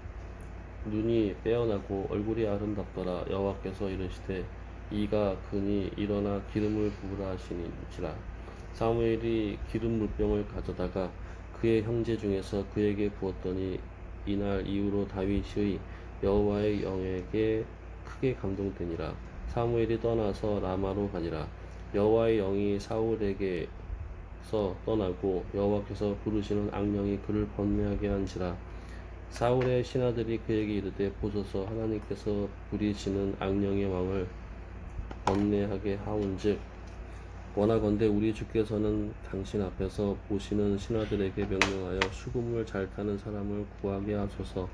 눈이 빼어나고 얼굴이 아름답더라. 여호와께서 이르시되 이가 그니 일어나 기름을 부으라 하시니라. 사무엘이 기름 물병을 가져다가 그의 형제 중에서 그에게 부었더니 이날 이후로 다윗의 여호와의 영에게 크게 감동되니라. 사무엘이 떠나서 라마로 가니라. 여호와의 영이 사울에게서 떠나고 여호와께서 부르시는 악령이 그를 번뇌하게 한지라. 사울의 신하들이 그에게 이르되 보소서 하나님께서 부리시는 악령의 왕을 번뇌하게 하온즉 원하건대 우리 주께서는 당신 앞에서 보시는 신하들에게 명령하여 수금을 잘 타는 사람을 구하게 하소서.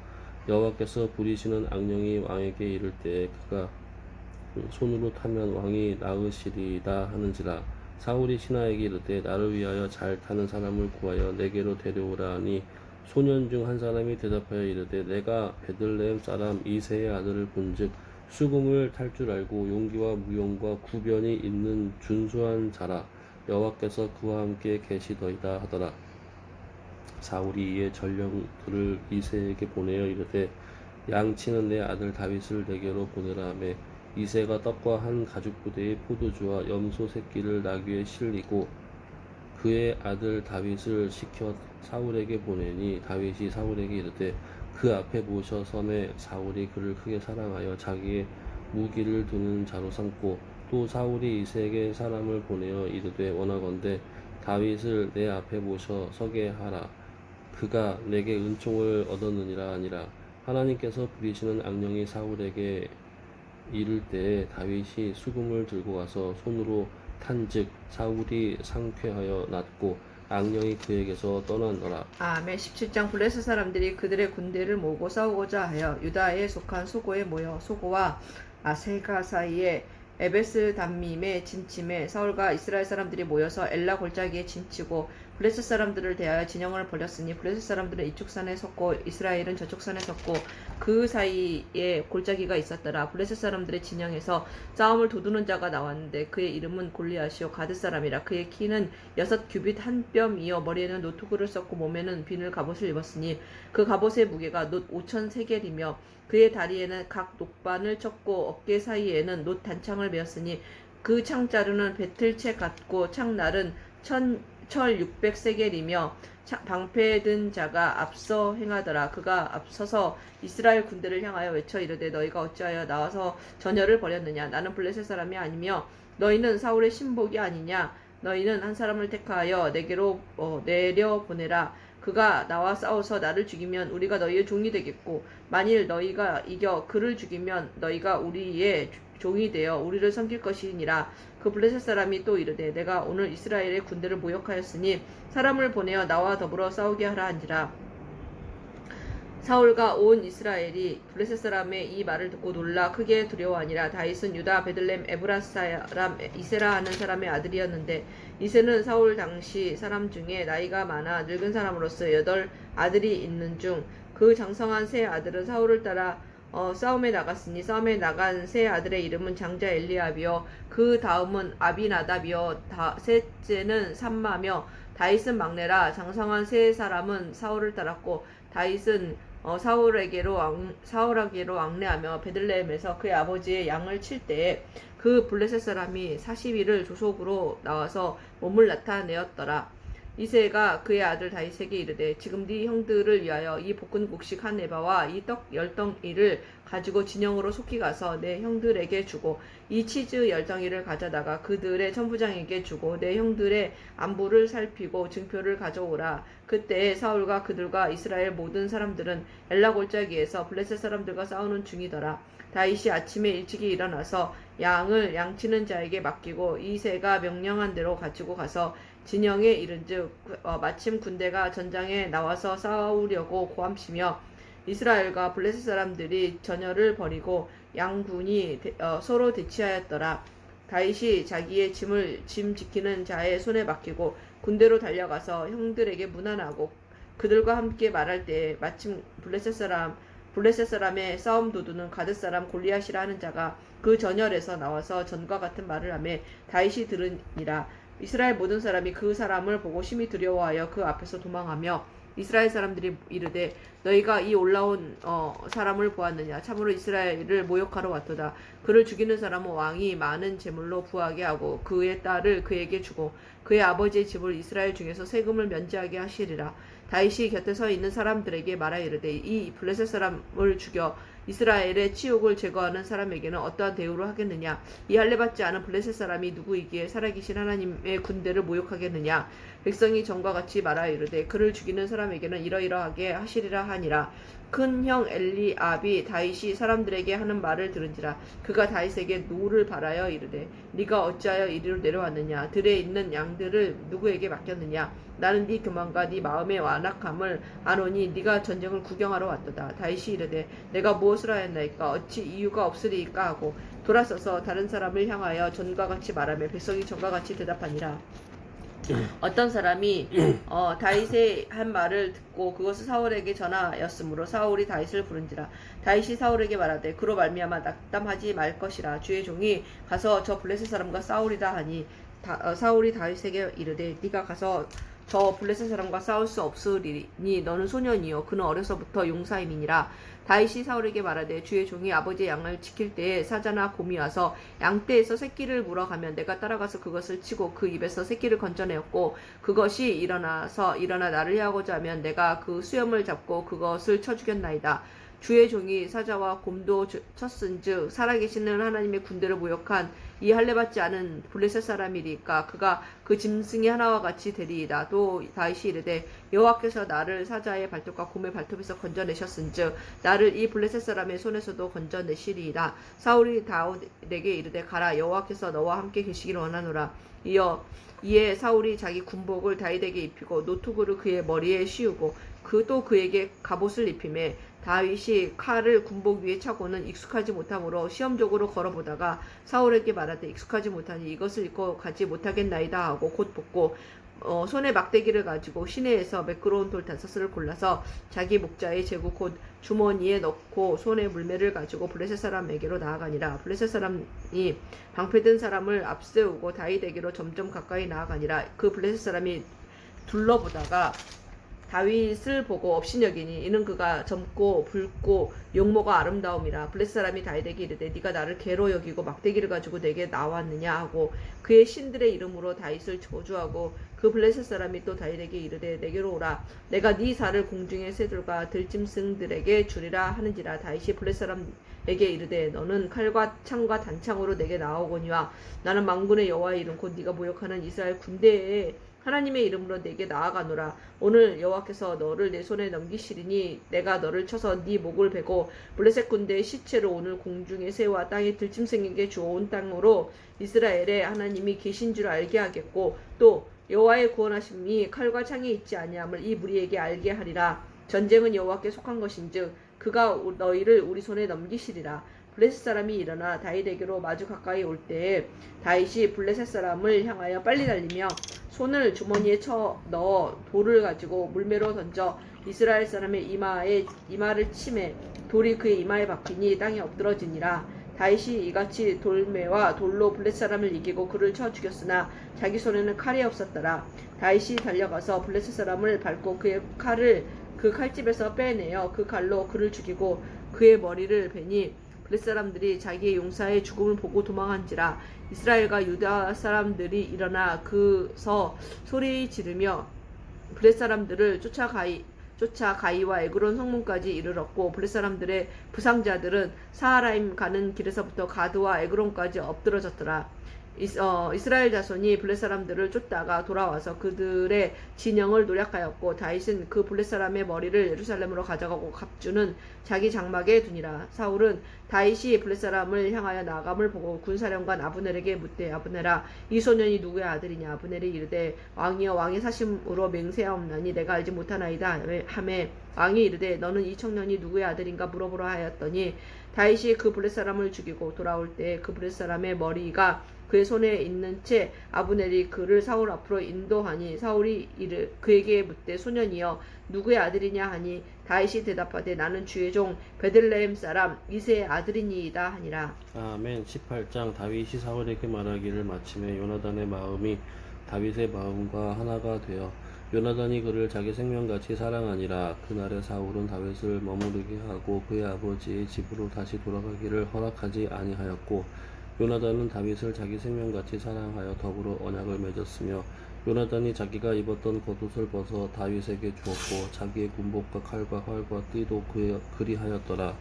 여호와께서 부리시는 악령이 왕에게 이를 때에 그가 손으로 타면 왕이 나으시리이다 하는지라. 사울이 신하에게 이르되 나를 위하여 잘 타는 사람을 구하여 내게로 데려오라 하니 소년 중 한 사람이 대답하여 이르되 내가 베들레헴 사람 이새의 아들을 본즉 수금을 탈 줄 알고 용기와 무용과 구변이 있는 준수한 자라. 여호와께서 그와 함께 계시더이다 하더라. 사울이 이에 전령들을 이새에게 보내어 이르되 양치는 내 아들 다윗을 내게로 보내라 하매 이새가 떡과 한 가죽부대의 포도주와 염소 새끼를 나귀에 실리고 그의 아들 다윗을 시켜 사울에게 보내니 다윗이 사울에게 이르되 그 앞에 모셔 섬에 사울이 그를 크게 사랑하여 자기의 무기를 두는 자로 삼고 또 사울이 이새에게 사람을 보내어 이르되 원하건대 다윗을 내 앞에 모셔 서게 하라. 그가 내게 은총을 얻었느니라 하니라. 하나님께서 부리시는 악령이 사울에게 이를 때에 다윗이 수금을 들고 가서 손으로 탄즉 사울이 상쾌하여 낫고 악령이 그에게서 떠나더라. 아멘. 17장 블레셋 사람들이 그들의 군대를 모으고 싸우고자 하여 유다에 속한 소고에 모여 소고와 아셀가 사이에 에베스 담밈에 진침해 사울과 이스라엘 사람들이 모여서 엘라 골짜기에 진치고 블레셋 사람들을 대하여 진영을 벌였으니 블레셋 사람들은 이쪽 산에 섰고 이스라엘은 저쪽 산에 섰고 그 사이에 골짜기가 있었더라. 블레셋 사람들의 진영에서 싸움을 도두는 자가 나왔는데 그의 이름은 골리앗이요 가드 사람이라. 그의 키는 6규빗 한 뼘이요 머리에는 노트구를 썼고 몸에는 비늘 갑옷을 입었으니 그 갑옷의 무게가 놋 5천 세겔이며 그의 다리에는 각 녹반을 쳤고 어깨 사이에는 놋 단창을 메었으니 그 창자루는 배틀채 같고 창날은 철 600세겔이며 방패에 든 자가 앞서 행하더라. 그가 앞서서 이스라엘 군대를 향하여 외쳐 이르되 너희가 어찌하여 나와서 전열을 벌였느냐. 나는 블레셋 사람이 아니며 너희는 사울의 신복이 아니냐. 너희는 한 사람을 택하여 내게로 내려보내라. 그가 나와 싸워서 나를 죽이면 우리가 너희의 종이 되겠고 만일 너희가 이겨 그를 죽이면 너희가 우리의 종이 되어 우리를 섬길 것이니라. 그 블레셋 사람이 또 이르되 내가 오늘 이스라엘의 군대를 모욕하였으니 사람을 보내어 나와 더불어 싸우게 하라 한지라. 사울과 온 이스라엘이 블레셋 사람의 이 말을 듣고 놀라 크게 두려워하니라. 다윗은 유다 베들렘 에브라스 사람 이세라 하는 사람의 아들이었는데 이세는 사울 당시 사람 중에 나이가 많아 늙은 사람으로서 8 아들이 있는 중 그 장성한 세 아들은 사울을 따라 싸움에 나갔으니 싸움에 나간 세 아들의 이름은 장자 엘리압이요 그 다음은 아비나답이요 셋째는 삼마며 다윗은 막내라. 장성한 세 사람은 사울을 따랐고 다윗은 사울에게로 왕래하며 베들레헴에서 그의 아버지의 양을 칠 때에 그 블레셋 사람이 40일을 조속으로 나와서 몸을 나타내었더라. 이새가 그의 아들 다윗에게 이르되 지금 네 형들을 위하여 이 볶은 곡식 한 에바와 이 떡 10덩이를 가지고 진영으로 속히 가서 내 형들에게 주고 이 치즈 10덩이를 가져다가 그들의 천부장에게 주고 내 형들의 안부를 살피고 증표를 가져오라. 그때에 사울과 그들과 이스라엘 모든 사람들은 엘라 골짜기에서 블레셋 사람들과 싸우는 중이더라. 다윗이 아침에 일찍이 일어나서 양을 양치는 자에게 맡기고 이새가 명령한 대로 가지고 가서 진영에 이른즉 마침 군대가 전장에 나와서 싸우려고 고함치며 이스라엘과 블레셋 사람들이 전열을 벌이고 양군이 서로 대치하였더라. 다윗이 자기의 짐 지키는 자의 손에 맡기고 군대로 달려가서 형들에게 문안하고 그들과 함께 말할 때에 마침 블레셋 사람의 싸움 도두는 가드 사람 골리앗이라 하는 자가 그 전열에서 나와서 전과 같은 말을 하며 다윗이 들으니라. 이스라엘 모든 사람이 그 사람을 보고 심히 두려워하여 그 앞에서 도망하며 이스라엘 사람들이 이르되 너희가 이 올라온 사람을 보았느냐. 참으로 이스라엘을 모욕하러 왔도다. 그를 죽이는 사람은 왕이 많은 제물로 부하게 하고 그의 딸을 그에게 주고 그의 아버지의 집을 이스라엘 중에서 세금을 면제하게 하시리라. 다윗이 곁에 서 있는 사람들에게 말하여 이르되 이 블레셋 사람을 죽여 이스라엘의 치욕을 제거하는 사람에게는 어떠한 대우를 하겠느냐. 이 할례받지 않은 블레셋 사람이 누구이기에 살아계신 하나님의 군대를 모욕하겠느냐. 백성이 전과 같이 말하여 이르되 그를 죽이는 사람에게는 이러이러하게 하시리라 하니라. 큰 형 엘리압이 다윗이 사람들에게 하는 말을 들은지라. 그가 다윗에게 노를 바라여 이르되 네가 어찌하여 이리로 내려왔느냐. 들에 있는 양들을 누구에게 맡겼느냐. 나는 네 교만과 네 마음의 완악함을 아노니 네가 전쟁을 구경하러 왔도다. 다윗이 이르되 내가 무엇을 하였나이까. 어찌 이유가 없으리이까 하고 돌아서서 다른 사람을 향하여 전과 같이 말하며 백성이 전과 같이 대답하니라. 어떤 사람이 다윗의 한 말을 듣고 그것을 사울에게 전하였으므로 사울이 다윗을 부른지라. 다윗이 사울에게 말하되 그로 말미암아 낙담하지 말 것이라. 주의 종이 가서 저 블레셋 사람과 싸우리라 하니 사울이 다윗에게 이르되 네가 가서 저 블레셋 사람과 싸울 수 없으리니 너는 소년이요 그는 어려서부터 용사임이니라. 다윗이 사울에게 말하되 주의 종이 아버지의 양을 지킬 때에 사자나 곰이 와서 양떼에서 새끼를 물어가면 내가 따라가서 그것을 치고 그 입에서 새끼를 건져내었고 그것이 일어나 나를 해하고자 하면 내가 그 수염을 잡고 그것을 쳐 죽였나이다. 주의 종이 사자와 곰도 쳤은즉 살아계시는 하나님의 군대를 모욕한 이 할례받지 않은 블레셋 사람이리까 그가 그 짐승이 하나와 같이 되리이다. 또 다윗이 이르되 여호와께서 나를 사자의 발톱과 곰의 발톱에서 건져내셨은즉 나를 이 블레셋 사람의 손에서도 건져내시리이다. 사울이 다윗에게 이르되 가라 여호와께서 너와 함께 계시기를 원하노라. 이에 사울이 자기 군복을 다윗에게 입히고 노투구를 그의 머리에 씌우고 또 그에게 갑옷을 입히매 다윗이 칼을 군복 위에 차고는 익숙하지 못하므로 시험적으로 걸어보다가 사울에게 말하되 익숙하지 못하니 이것을 입고 가지 못하겠나이다 하고 곧 벗고 손에 막대기를 가지고 시내에서 매끄러운 돌 5을 골라서 자기 목자의 제구 곧 주머니에 넣고 손에 물매를 가지고 블레셋 사람에게로 나아가니라. 블레셋 사람이 방패든 사람을 앞세우고 다윗에게로 점점 가까이 나아가니라. 그 블레셋 사람이 둘러보다가 다윗을 보고 업신여기니 이는 그가 젊고 붉고 용모가 아름다움이라. 블레셋 사람이 다윗에게 이르되 네가 나를 개로 여기고 막대기를 가지고 내게 나왔느냐 하고 그의 신들의 이름으로 다윗을 저주하고 그 블레셋 사람이 또 다윗에게 이르되 내게로 오라 내가 네 살을 공중의 새들과 들짐승들에게 주리라 하는지라. 다윗이 블레셋 사람에게 이르되 너는 칼과 창과 단창으로 내게 나오거니와 나는 만군의 여호와의 이름 곧 네가 모욕하는 이스라엘 군대에 하나님의 이름으로 내게 나아가노라. 오늘 여호와께서 너를 내 손에 넘기시리니 내가 너를 쳐서 네 목을 베고 블레셋 군대의 시체를 오늘 공중의 새와 땅의 들짐승에게 주어온 땅으로 이스라엘의 하나님이 계신 줄 알게 하겠고 또 여호와의 구원하심이 칼과 창에 있지 아니함을 이 무리에게 알게 하리라. 전쟁은 여호와께 속한 것인즉 그가 너희를 우리 손에 넘기시리라. 블레셋 사람이 일어나 다윗에게로 마주 가까이 올 때에 다윗이 블레셋 사람을 향하여 빨리 달리며 손을 주머니에 넣어 돌을 가지고 물매로 던져 이스라엘 사람의 이마를 치매 돌이 그의 이마에 박히니 땅에 엎드러지니라. 다윗이 이같이 돌매와 돌로 블레셋 사람을 이기고 그를 쳐 죽였으나 자기 손에는 칼이 없었더라. 다윗이 달려가서 블레셋 사람을 밟고 그의 칼을 그 칼집에서 빼내어 그 칼로 그를 죽이고 그의 머리를 베니 블레셋 사람들이 자기의 용사의 죽음을 보고 도망한지라. 이스라엘과 유다 사람들이 일어나 그서 소리 지르며 블레셋 사람들을 쫓아 가이와 에그론 성문까지 이르렀고 블레셋 사람들의 부상자들은 사하라임 가는 길에서부터 가드와 에그론까지 엎드러졌더라. 이스라엘 자손이 블레셋 사람들을 쫓다가 돌아와서 그들의 진영을 노략하였고 다윗은 그 블레셋 사람의 머리를 예루살렘으로 가져가고 갑주는 자기 장막에 두니라. 사울은 다윗이 블레셋 사람을 향하여 나아감을 보고 군사령관 아브넬에게 묻되 아브넬아 이 소년이 누구의 아들이냐. 아브넬이 이르되 왕이여 왕의 사심으로 맹세하옵나니 내가 알지 못하나이다 하매 왕이 이르되 너는 이 청년이 누구의 아들인가 물어보라 하였더니 다윗이 그 블레셋 사람을 죽이고 돌아올 때 그 블레셋 사람의 머리가 그의 손에 있는 채 아브넬이 그를 사울 앞으로 인도하니 사울이 그에게 묻되 소년이여 누구의 아들이냐 하니 다윗이 대답하되 나는 주의 종 베들레헴 사람 이새의 아들이니이다 하니라. 아멘. 18장 다윗이 사울에게 말하기를 마침에 요나단의 마음이 다윗의 마음과 하나가 되어 요나단이 그를 자기 생명같이 사랑하니라. 그날에 사울은 다윗을 머무르게 하고 그의 아버지의 집으로 다시 돌아가기를 허락하지 아니하였고 요나단은 다윗을 자기 생명같이 사랑하여 더불어 언약을 맺었으며 요나단이 자기가 입었던 겉옷을 벗어 다윗에게 주었고 자기의 군복과 칼과 활과 띠도 그리하였더라.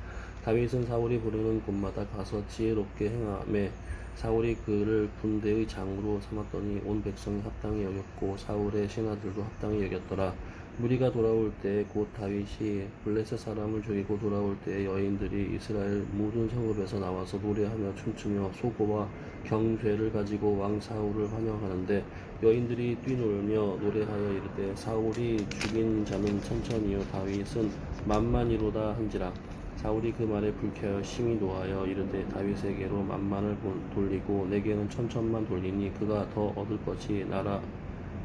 다윗은 사울이 부르는 곳마다 가서 지혜롭게 행하매 사울이 그를 군대의 장으로 삼았더니 온 백성이 합당히 여겼고 사울의 신하들도 합당히 여겼더라. 무리가 돌아올 때 곧 다윗이 블레셋 사람을 죽이고 돌아올 때 여인들이 이스라엘 모든 성읍에서 나와서 노래하며 춤추며 소고와 경죄를 가지고 왕 사울을 환영하는데 여인들이 뛰놀며 노래하여 이르되 사울이 죽인 자는 천천히요 다윗은 만만이로다 한지라. 사울이 그 말에 불쾌하여 심히 노하여 이르되 다윗에게로 만만을 돌리고 내게는 천천만 돌리니 그가 더 얻을 것이 나라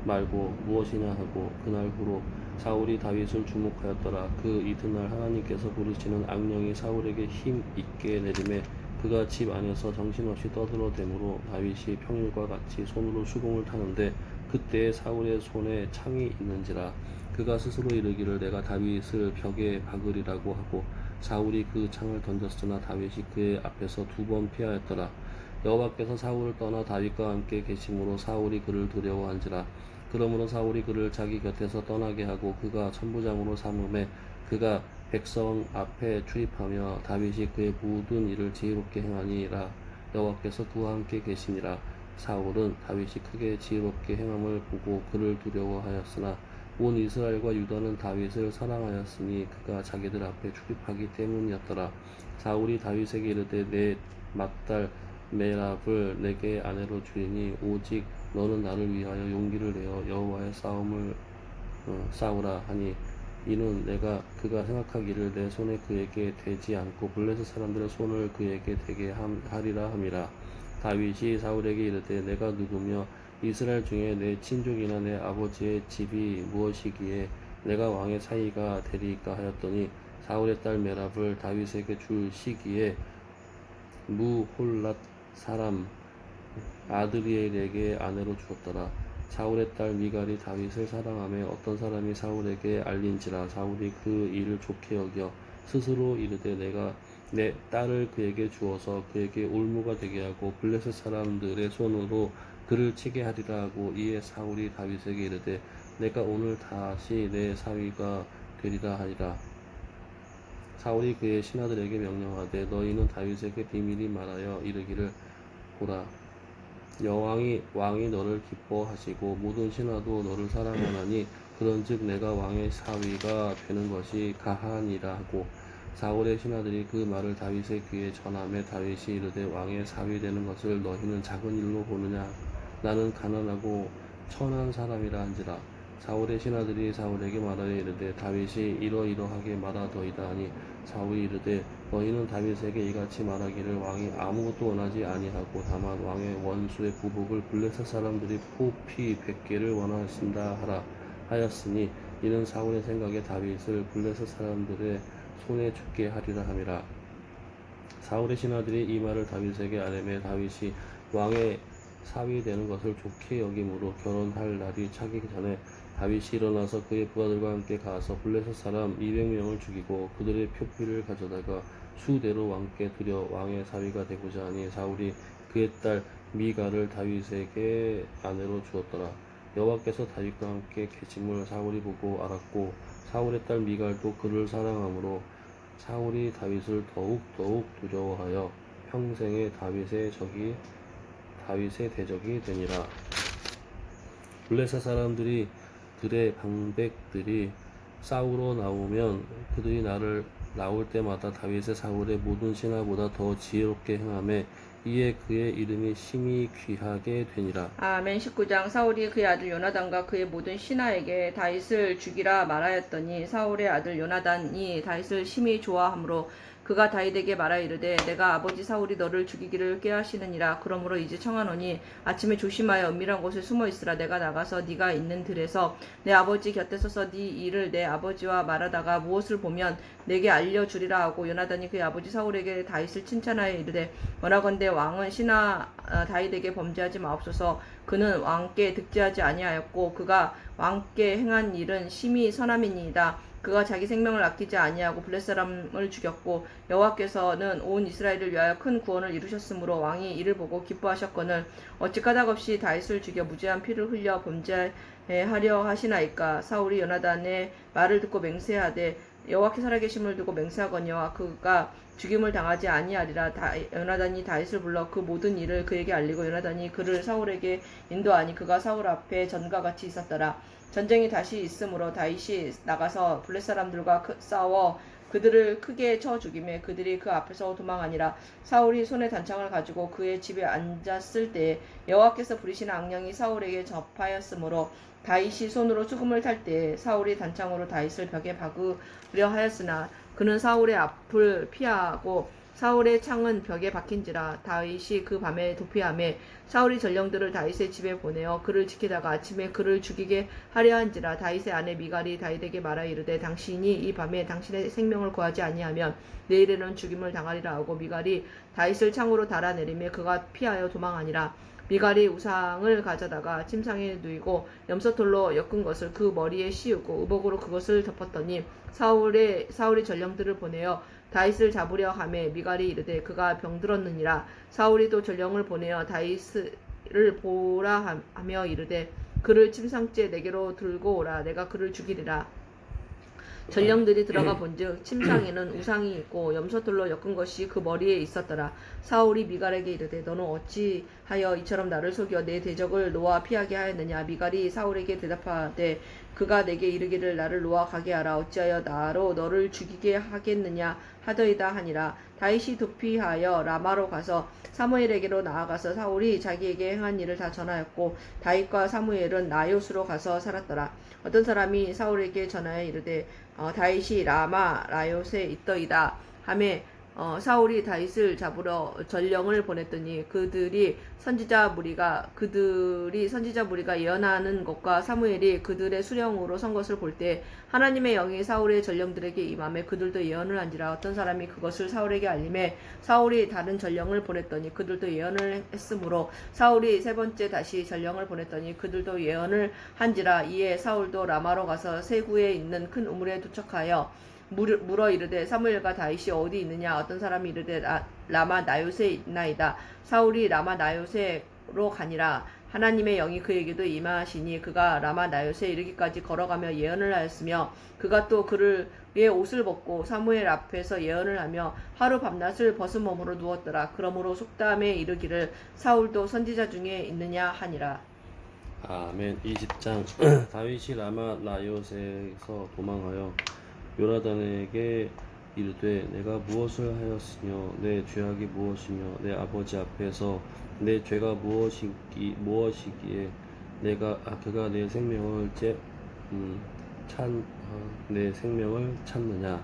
말고 무엇이냐 하고 그날 후로 사울이 다윗을 주목하였더라. 그 이튿날 하나님께서 부르시는 악령이 사울에게 힘 있게 내림에 그가 집 안에서 정신없이 떠들어대므로 다윗이 평일과 같이 손으로 수공을 타는데 그때에 사울의 손에 창이 있는지라. 그가 스스로 이르기를 내가 다윗을 벽에 박으리라고 하고 사울이 그 창을 던졌으나 다윗이 그의 앞에서 2번 피하였더라. 여호와께서 사울을 떠나 다윗과 함께 계심으로 사울이 그를 두려워한지라. 그러므로 사울이 그를 자기 곁에서 떠나게 하고 그가 천부장으로 삼음에 그가 백성 앞에 출입하며 다윗이 그의 모든 일을 지혜롭게 행하니라. 여호와께서 그와 함께 계시니라. 사울은 다윗이 크게 지혜롭게 행함을 보고 그를 두려워하였으나 온 이스라엘과 유다는 다윗을 사랑하였으니 그가 자기들 앞에 출입하기 때문이었더라. 사울이 다윗에게 이르되 내 맏딸 메랍을 내게 아내로 주리니 오직 너는 나를 위하여 용기를 내어 여호와의 싸움을 싸우라 하니 이는 그가 생각하기를 내 손에 그에게 되지 않고 블레셋 사람들의 손을 그에게 되게 하리라 함이라. 다윗이 사울에게 이르되 내가 누구며 이스라엘 중에 내 친족이나 내 아버지의 집이 무엇이기에 내가 왕의 사위가 되리이까 하였더니 사울의 딸 메랍을 다윗에게 줄 시기에 무홀랏 사람 아드리엘에게 아내로 주었더라. 사울의 딸 미갈이 다윗을 사랑하며 어떤 사람이 사울에게 알린지라. 사울이 그 일을 좋게 여겨 스스로 이르되 내가 내 딸을 그에게 주어서 그에게 올무가 되게 하고 블레셋 사람들의 손으로 그를 치게 하리라 하고 이에 사울이 다윗에게 이르되 내가 오늘 다시 내 사위가 되리라 하리라. 사울이 그의 신하들에게 명령하되 너희는 다윗에게 비밀히 말하여 이르기를 보라 왕이 너를 기뻐하시고 모든 신하도 너를 사랑하나니 그런즉 내가 왕의 사위가 되는 것이 가하니라 하고 사울의 신하들이 그 말을 다윗의 귀에 전하매 다윗이 이르되 왕의 사위 되는 것을 너희는 작은 일로 보느냐 나는 가난하고 천한 사람이라 한지라. 사울의 신하들이 사울에게 말하여 이르되 다윗이 이러이러하게 말하더이다 하니 사울이 이르되 너희는 다윗에게 이같이 말하기를 왕이 아무것도 원하지 아니하고 다만 왕의 원수의 부복을 블레셋 사람들이 포피 100개를 원하신다 하라 하였으니 이는 사울의 생각에 다윗을 블레셋 사람들의 손에 죽게 하리라 함이라. 사울의 신하들이 이 말을 다윗에게 아뢰매 다윗이 왕의 사위 되는 것을 좋게 여김으로 결혼할 날이 차기기 전에 다윗이 일어나서 그의 부하들과 함께 가서 블레셋 사람 200명을 죽이고 그들의 표피를 가져다가 수대로 왕께 드려 왕의 사위가 되고자 하니 사울이 그의 딸 미갈을 다윗에게 아내로 주었더라. 여호와께서 다윗과 함께 계심을 사울이 보고 알았고 사울의 딸 미갈도 그를 사랑하므로 사울이 다윗을 더욱 두려워하여 평생에 다윗의 대적이 되니라. 블레셋 사람들이 들의 방백들이 싸우러 나오면 그들이 나올 때마다 다윗의 사울의 모든 신하보다 더 지혜롭게 행하매 이에 그의 이름이 심히 귀하게 되니라. 아멘. 19장. 사울이 그의 아들 요나단과 그의 모든 신하에게 다윗을 죽이라 말하였더니 사울의 아들 요나단이 다윗을 심히 좋아하므로 그가 다윗에게 말하여 이르되 내가 아버지 사울이 너를 죽이기를 꾀하시느니라. 그러므로 이제 청하노니 아침에 조심하여 은밀한 곳에 숨어 있으라. 내가 나가서 네가 있는 들에서 내 아버지 곁에 서서 네 일을 내 아버지와 말하다가 무엇을 보면 내게 알려주리라 하고 요나단이 그의 아버지 사울에게 다윗을 칭찬하여 이르되 원하건대 왕은 신하 다윗에게 범죄하지 마옵소서. 그는 왕께 득죄하지 아니하였고 그가 왕께 행한 일은 심히 선함이니이다. 그가 자기 생명을 아끼지 아니하고 블레셋 사람을 죽였고 여호와께서는 온 이스라엘을 위하여 큰 구원을 이루셨으므로 왕이 이를 보고 기뻐하셨거늘 어찌 까닭없이 다윗을 죽여 무죄한 피를 흘려 범죄하려 하시나이까. 사울이 요나단의 말을 듣고 맹세하되 여호와께 살아계심을 두고 맹세하거니와 그가 죽임을 당하지 아니하리라. 요나단이 다윗을 불러 그 모든 일을 그에게 알리고 요나단이 그를 사울에게 인도하니 그가 사울 앞에 전과 같이 있었더라. 전쟁이 다시 있으므로 다윗이 나가서 블레셋 사람들과 싸워 그들을 크게 쳐 죽이매 그들이 그 앞에서 도망하니라. 사울이 손에 단창을 가지고 그의 집에 앉았을 때에 여호와께서 부리시는 악령이 사울에게 접하였으므로 다윗이 손으로 수금을 탈 때에 사울이 단창으로 다윗을 벽에 박으려 하였으나 그는 사울의 앞을 피하고 사울의 창은 벽에 박힌지라. 다윗이 그 밤에 도피하매 사울이 전령들을 다윗의 집에 보내어 그를 지키다가 아침에 그를 죽이게 하려 한지라. 다윗의 아내 미갈이 다윗에게 말하여 이르되 당신이 이 밤에 당신의 생명을 구하지 아니하면 내일에는 죽임을 당하리라 하고 미갈이 다윗을 창으로 달아내리매 그가 피하여 도망하니라. 미갈이 우상을 가져다가 침상에 누이고 염소털로 엮은 것을 그 머리에 씌우고 의복으로 그것을 덮었더니 사울이 전령들을 보내어 다윗을 잡으려 하매 미갈이 이르되 그가 병들었느니라. 사울이 또 전령을 보내어 다윗을 보라 하며 이르되 그를 침상째 내게로 들고 오라. 내가 그를 죽이리라. 전령들이 들어가 본즉 침상에는 우상이 있고 염소털로 엮은 것이 그 머리에 있었더라. 사울이 미갈에게 이르되 너는 어찌하여 이처럼 나를 속여 내 대적을 노아 피하게 하였느냐. 미갈이 사울에게 대답하되 그가 내게 이르기를 나를 노아 가게 하라. 어찌하여 나로 너를 죽이게 하겠느냐 하더이다 하니라. 다윗이 도피하여 라마로 가서 사무엘에게로 나아가서 사울이 자기에게 행한 일을 다 전하였고 다윗과 사무엘은 나요스로 가서 살았더라. 어떤 사람이 사울에게 전하여 이르되 다윗이 라마 나요스에 있더이다 하매 사울이 다윗을 잡으러 전령을 보냈더니 그들이 선지자 무리가 예언하는 것과 사무엘이 그들의 수령으로 선 것을 볼 때 하나님의 영이 사울의 전령들에게 임함에 그들도 예언을 한지라. 어떤 사람이 그것을 사울에게 알림해 사울이 다른 전령을 보냈더니 그들도 예언을 했으므로 사울이 세 번째 다시 전령을 보냈더니 그들도 예언을 한지라. 이에 사울도 라마로 가서 세구에 있는 큰 우물에 도착하여 물어 이르되 사무엘과 다윗이 어디 있느냐. 어떤 사람이 이르되 라마 나요스에 있나이다. 사울이 라마 나요스로 가니라. 하나님의 영이 그에게도 임하시니 그가 라마 나요스에 이르기까지 걸어가며 예언을 하였으며 그가 또 그의 옷을 벗고 사무엘 앞에서 예언을 하며 하루 밤낮을 벗은 몸으로 누웠더라. 그러므로 속담에 이르기를 사울도 선지자 중에 있느냐 하니라. 아멘. 20장 다윗이 라마 나요스에서 도망하여 요나단에게 이르되 내가 무엇을 하였으며 내 죄악이 무엇이며 내 아버지 앞에서 내 죄가 무엇이기에 그가 내 생명을 찾느냐.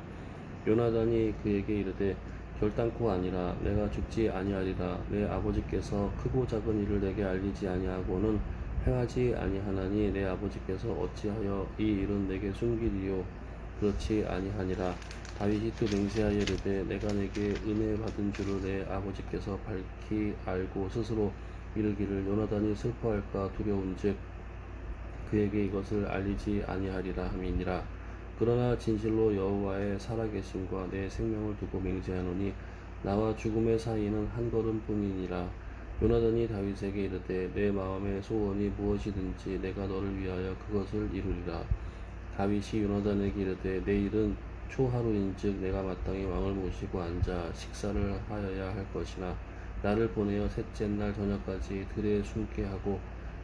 요나단이 그에게 이르되 결단코 아니라 내가 죽지 아니하리라. 내 아버지께서 크고 작은 일을 내게 알리지 아니하고는 행하지 아니하나니 내 아버지께서 어찌하여 이 일은 내게 숨기리요. 그렇지 아니하니라. 다윗이 또 맹세하여 이르되 내가 내게 은혜 받은 줄을 내 아버지께서 밝히 알고 스스로 이르기를 요나단이 슬퍼할까 두려운즉 그에게 이것을 알리지 아니하리라 함이니라. 그러나 진실로 여호와의 살아계심과 내 생명을 두고 맹세하노니 나와 죽음의 사이는 한 걸음뿐이니라. 요나단이 다윗에게 이르되 내 마음의 소원이 무엇이든지 내가 너를 위하여 그것을 이루리라. 다윗이 요나단에게 이르되 내일은 초하루인즉 내가 마땅히 왕을 모시고 앉아 식사를 하여야 할 것이나 나를 보내어 셋째 날 저녁까지 들에 숨게 하고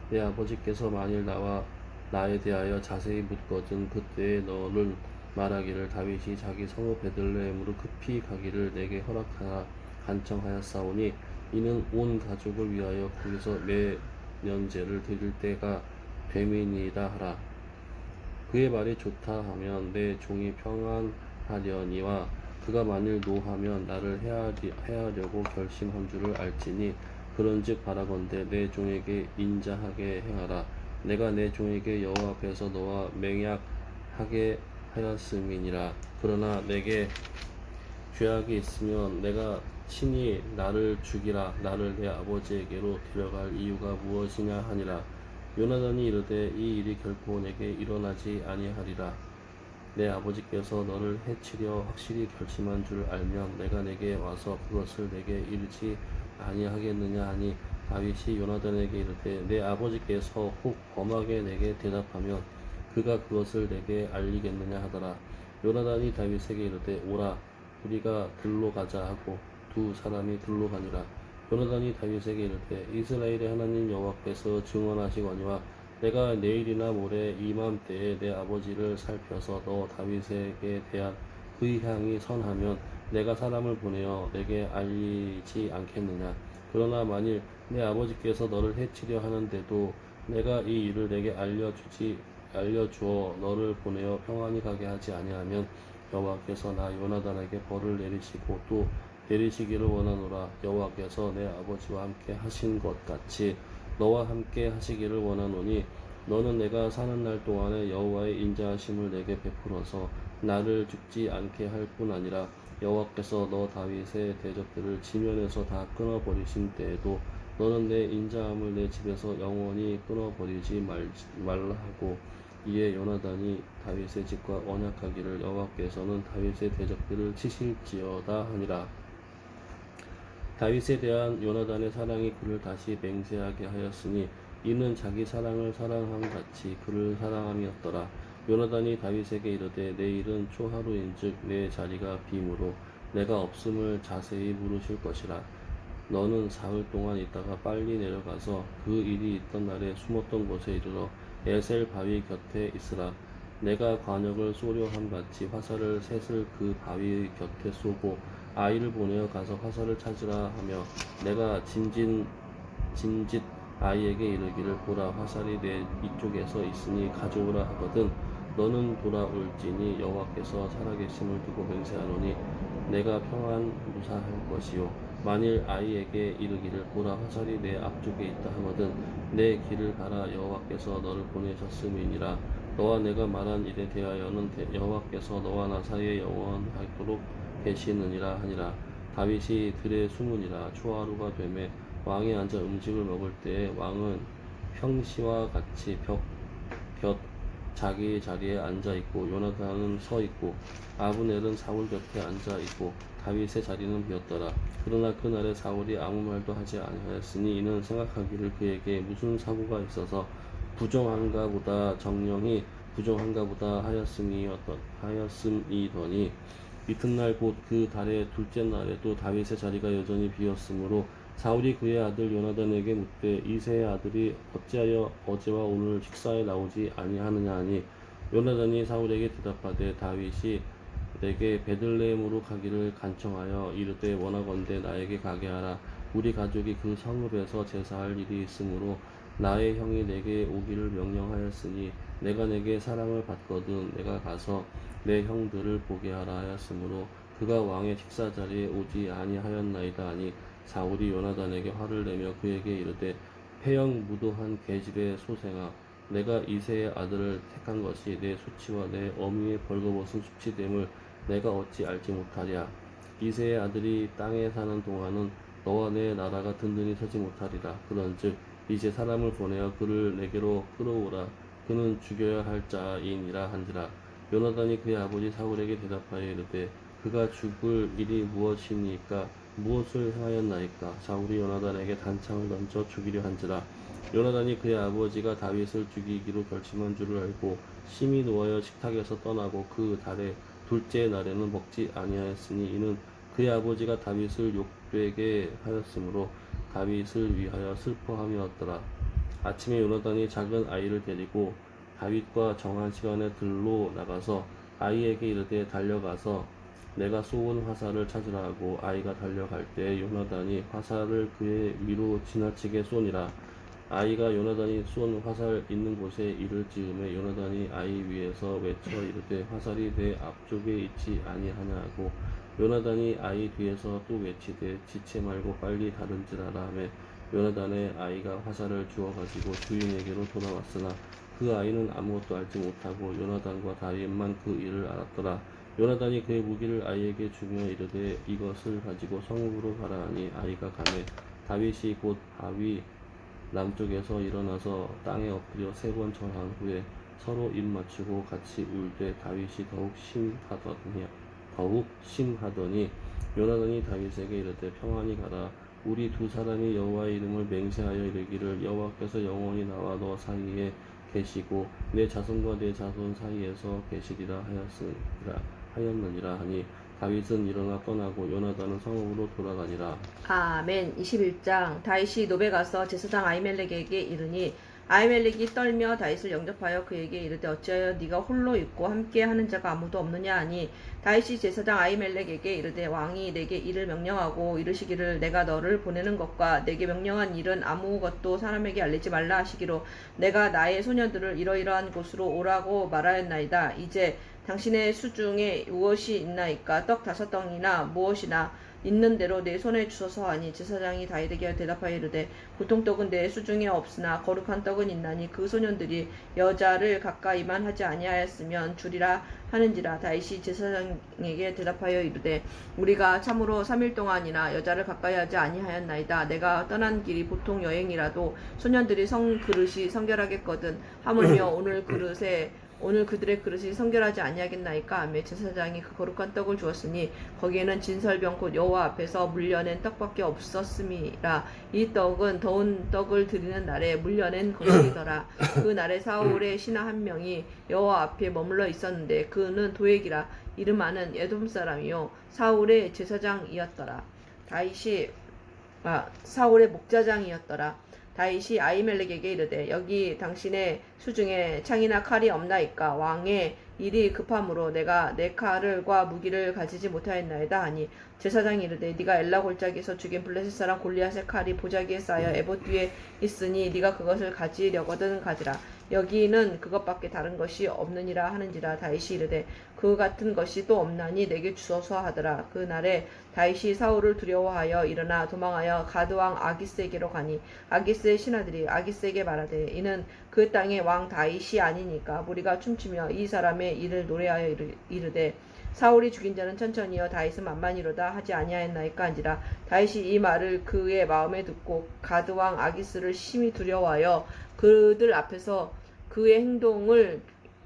내 아버지께서 만일 나에 대하여 자세히 묻거든 그때에 너는 말하기를 다윗이 자기 성읍 베들레헴으로 급히 가기를 내게 허락하라 간청하였사오니 이는 온 가족을 위하여 거기서 매년제를 드릴 때가 됨이니이다 하라. 그의 말이 좋다 하면 내 종이 평안하려니와 그가 만일 노하면 나를 해하려고 결심한 줄을 알지니 그런즉 바라건대 내 종에게 인자하게 행하라. 내가 내 종에게 여호와 앞에서 너와 맹약하게 하였음이니라. 그러나 내게 죄악이 있으면 내가 친히 나를 죽이라. 나를 내 아버지에게로 데려갈 이유가 무엇이냐 하니라. 요나단이 이르되 이 일이 결코 내게 일어나지 아니하리라. 내 아버지께서 너를 해치려 확실히 결심한 줄 알면 내가 내게 와서 그것을 내게 이르지 아니하겠느냐 하니 다윗이 요나단에게 이르되 내 아버지께서 혹 범하게 내게 대답하면 그가 그것을 내게 알리겠느냐 하더라. 요나단이 다윗에게 이르되 오라 우리가 들로 가자 하고 두 사람이 들로 가니라. 요나단이 다윗에게 이르되 이스라엘의 하나님 여호와께서 증언하시거니와 내가 내일이나 모레 이맘때에 내 아버지를 살펴서 너 다윗에게 대한 그의 향이 선하면 내가 사람을 보내어 내게 알리지 않겠느냐. 그러나 만일 내 아버지께서 너를 해치려 하는데도 내가 이 일을 내게 알려주어 너를 보내어 평안히 가게 하지 아니하면 여호와께서 나 요나단에게 벌을 내리시고 또 내리시기를 원하노라. 여호와께서 내 아버지와 함께 하신 것 같이 너와 함께 하시기를 원하노니 너는 내가 사는 날 동안에 여호와의 인자하심을 내게 베풀어서 나를 죽지 않게 할 뿐 아니라 여호와께서 너 다윗의 대적들을 지면에서 다 끊어버리신 때에도 너는 내 인자함을 내 집에서 영원히 끊어버리지 말라 하고 이에 요나단이 다윗의 집과 언약하기를 여호와께서는 다윗의 대적들을 치실지어다 하니라. 다윗에 대한 요나단의 사랑이 그를 다시 맹세하게 하였으니 이는 자기 사랑을 사랑함 같이 그를 사랑함이었더라. 요나단이 다윗에게 이르되 내일은 초하루인즉 내 자리가 비므로 내가 없음을 자세히 물으실 것이라. 너는 사흘 동안 있다가 빨리 내려가서 그 일이 있던 날에 숨었던 곳에 이르러 에셀 바위 곁에 있으라. 내가 관역을 쏘려 함같이 화살을 셋을 그 바위 곁에 쏘고 아이를 보내어 가서 화살을 찾으라 하며 내가 진짓 아이에게 이르기를 보라 화살이 내 이쪽에서 있으니 가져오라 하거든 너는 돌아올지니 여호와께서 살아계심을 두고 맹세하노니 내가 평안 무사할 것이요 만일 아이에게 이르기를 보라 화살이 내 앞쪽에 있다 하거든 내 길을 가라 여호와께서 너를 보내셨음이니라. 너와 내가 말한 일에 대하여는 여호와께서 너와 나 사이에 영원하도록 계시느니라 하니라. 다윗이 들에 숨으니라. 초하루가 되매 왕이 앉아 음식을 먹을 때에 왕은 평시와 같이 곁 자기 자리에 앉아 있고 요나단은 서 있고 아브넬은 사울 곁에 앉아 있고 다윗의 자리는 비었더라. 그러나 그날에 사울이 아무 말도 하지 아니하였으니 이는 생각하기를 그에게 무슨 사고가 있어서 부정한가 보다 정령이 부정한가 보다 하였음이더니 이튿날 곧 그 달의 둘째 날에 또 다윗의 자리가 여전히 비었으므로 사울이 그의 아들 요나단에게 묻되 이새의 아들이 어찌하여 어제와 오늘 식사에 나오지 아니하느냐 하니 요나단이 사울에게 대답하되 다윗이 내게 베들레헴으로 가기를 간청하여 이르되 원하건대 나에게 가게 하라. 우리 가족이 그 성읍에서 제사할 일이 있으므로 나의 형이 내게 오기를 명령하였으니 내가 내게 사랑을 받거든 내가 가서 내 형들을 보게 하라 하였으므로 그가 왕의 식사 자리에 오지 아니하였나이다 하니 사울이 요나단에게 화를 내며 그에게 이르되 패형 무도한 계집의 소생아 내가 이새의 아들을 택한 것이 내 수치와 내 어미의 벌거벗은 수치됨을 내가 어찌 알지 못하랴. 이새의 아들이 땅에 사는 동안은 너와 내 나라가 든든히 서지 못하리라. 그런즉 이제 사람을 보내어 그를 내게로 끌어오라. 그는 죽여야 할 자이니라 한지라. 요나단이 그의 아버지 사울에게 대답하여 이르되 그가 죽을 일이 무엇이니까 무엇을 행하였나이까. 사울이 요나단에게 단창을 던져 죽이려 한지라. 요나단이 그의 아버지가 다윗을 죽이기로 결심한 줄을 알고 심히 노하여 식탁에서 떠나고 그 달의 둘째 날에는 먹지 아니하였으니 이는 그의 아버지가 다윗을 욕되게 하였으므로 다윗을 위하여 슬퍼함이었더라. 아침에 요나단이 작은 아이를 데리고 다윗과 정한 시간에 들로 나가서 아이에게 이르되 달려가서 내가 쏘은 화살을 찾으라 하고 아이가 달려갈 때 요나단이 화살을 그의 위로 지나치게 쏘니라. 아이가 요나단이 쏜 화살 있는 곳에 이를 즈음에 요나단이 아이 위에서 외쳐 이르되 화살이 내 앞쪽에 있지 아니하냐 하고 요나단이 아이 뒤에서 또 외치되 지체 말고 빨리 다른지라라 하매 요나단의 아이가 화살을 주워 가지고 주인에게로 돌아왔으나 그 아이는 아무것도 알지 못하고 요나단과 다윗만 그 일을 알았더라. 요나단이 그의 무기를 아이에게 주며 이르되 이것을 가지고 성읍으로 가라 하니 아이가 가매 다윗이 곧 바위 남쪽에서 일어나서 땅에 엎드려 3번 절한 후에 서로 입 맞추고 같이 울되 다윗이 더욱 심하더니 요나단이 다윗에게 이르되 평안히 가라. 우리 두 사람이 여호와의 이름을 맹세하여 이르기를 여호와께서 영원히 나와 너 사이에 계시고 내 자손과 내 자손 사이에서 계시리라 하였느니라 하니 다윗은 일어나 떠나고 요나단은 성읍으로 돌아가니라. 아멘. 21장. 다윗이 노베 가서 제사장 아히멜렉에게 이르니 아히멜렉이 떨며 다윗을 영접하여 그에게 이르되 어찌하여 네가 홀로 있고 함께 하는 자가 아무도 없느냐 하니 다윗이 제사장 아히멜렉에게 이르되 왕이 내게 일을 명령하고 이르시기를 내가 너를 보내는 것과 내게 명령한 일은 아무것도 사람에게 알리지 말라 하시기로 내가 나의 소녀들을 이러이러한 곳으로 오라고 말하였나이다. 이제 당신의 수중에 무엇이 있나이까? 떡 5덩이나 무엇이나 있는 대로 내 손에 주소서 하니 제사장이 다윗에게 대답하여 이르되 보통 떡은 내 수중에 없으나 거룩한 떡은 있나니 그 소년들이 여자를 가까이만 하지 아니하였으면 주리라 하는지라. 다윗이 제사장에게 대답하여 이르되 우리가 참으로 3일 동안이나 여자를 가까이 하지 아니하였나이다. 내가 떠난 길이 보통 여행이라도 소년들이 성 그릇이 성결하겠거든 하물며 오늘 그릇에 오늘 그들의 그릇이 성결하지 아니하겠나이까 하며 제사장이 그 거룩한 떡을 주었으니 거기에는 진설병 곧 여호와 앞에서 물려낸 떡밖에 없었음이라. 이 떡은 더운 떡을 드리는 날에 물려낸 것이더라. 그 날에 사울의 신하 한 명이 여호와 앞에 머물러 있었는데 그는 도액이라 이름하는 에돔 사람이요 사울의 제사장이었더라. 사울의 목자장이었더라. 다윗이 아히멜렉에게 이르되 여기 당신의 수중에 창이나 칼이 없나이까. 왕의 일이 급함으로 내가 내 칼과 무기를 가지지 못하였나이다 하니 제사장이 이르되 네가 엘라 골짜기에서 죽인 블레셋 사람 골리앗의 칼이 보자기에 쌓여 에봇 뒤에 있으니 네가 그것을 가지려거든 가지라. 여기는 그것밖에 다른 것이 없느니라 하는지라. 다윗이 이르되 그 같은 것이 또 없나니 내게 주소서 하더라. 그 날에 다윗이 사울을 두려워하여 일어나 도망하여 가드왕 아기스에게로 가니 아기스의 신하들이 아기스에게 말하되 이는 그 땅의 왕 다윗이 아니니까. 무리가 춤추며 이 사람의 일을 노래하여 이르되 사울이 죽인 자는 천천히여 다윗은 만만이로다 하지 아니하였나이까 한지라. 다윗이 이 말을 그의 마음에 듣고 가드왕 아기스를 심히 두려워하여 그들 앞에서 그의 행동을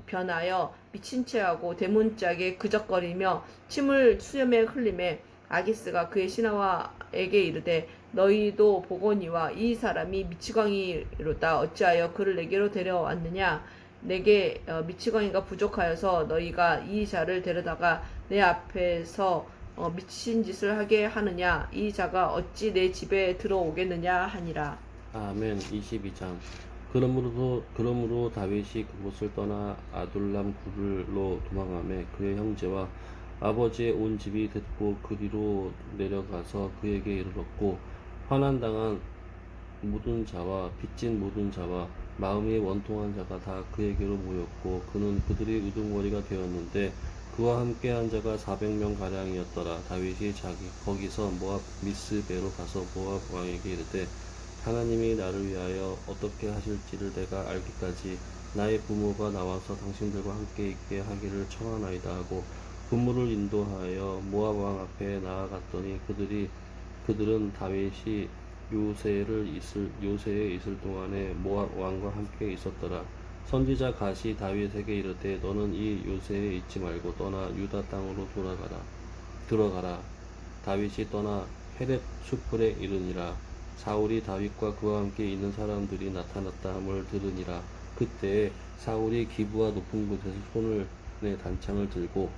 변하여 미친 체하고 대문짝에 그적거리며 침을 수염에 흘리매 아기스가 그의 신하에게 이르되 너희도 보거니와 이 사람이 미치광이로다. 어찌하여 그를 내게로 데려왔느냐. 내게 미치광이가 부족하여서 너희가 이 자를 데려다가 내 앞에서 미친 짓을 하게 하느냐. 이 자가 어찌 내 집에 들어오겠느냐 하니라. 아멘. 22장. 그러므로 다윗이 그곳을 떠나 아둘람 굴로 도망하며 그의 형제와 아버지의 온 집이 듣고 그리로 내려가서 그에게 이르렀고 환난당한 모든 자와 빚진 모든 자와 마음이 원통한 자가 다 그에게로 모였고 그는 그들의 우두머리가 되었는데 그와 함께한 자가 400명 가량이었더라. 다윗이 거기서 모압 미스베로 가서 모압 왕에게 이르되 하나님이 나를 위하여 어떻게 하실지를 내가 알기까지 나의 부모가 나와서 당신들과 함께 있게 하기를 청하나이다 하고 부모를 인도하여 모압 왕 앞에 나아갔더니 그들은 다윗이 요새에 있을 동안에 모압 왕과 함께 있었더라. 선지자 갓이 다윗에게 이르되 너는 이 요새에 있지 말고 떠나 유다 땅으로 들어가라. 다윗이 떠나 헤렛 수풀에 이르니라. 사울이 다윗과 그와 함께 있는 사람들이 나타났다 함을 들으니라. 그때에 사울이 기브와 높은 곳에서 손을 내 단창을 들고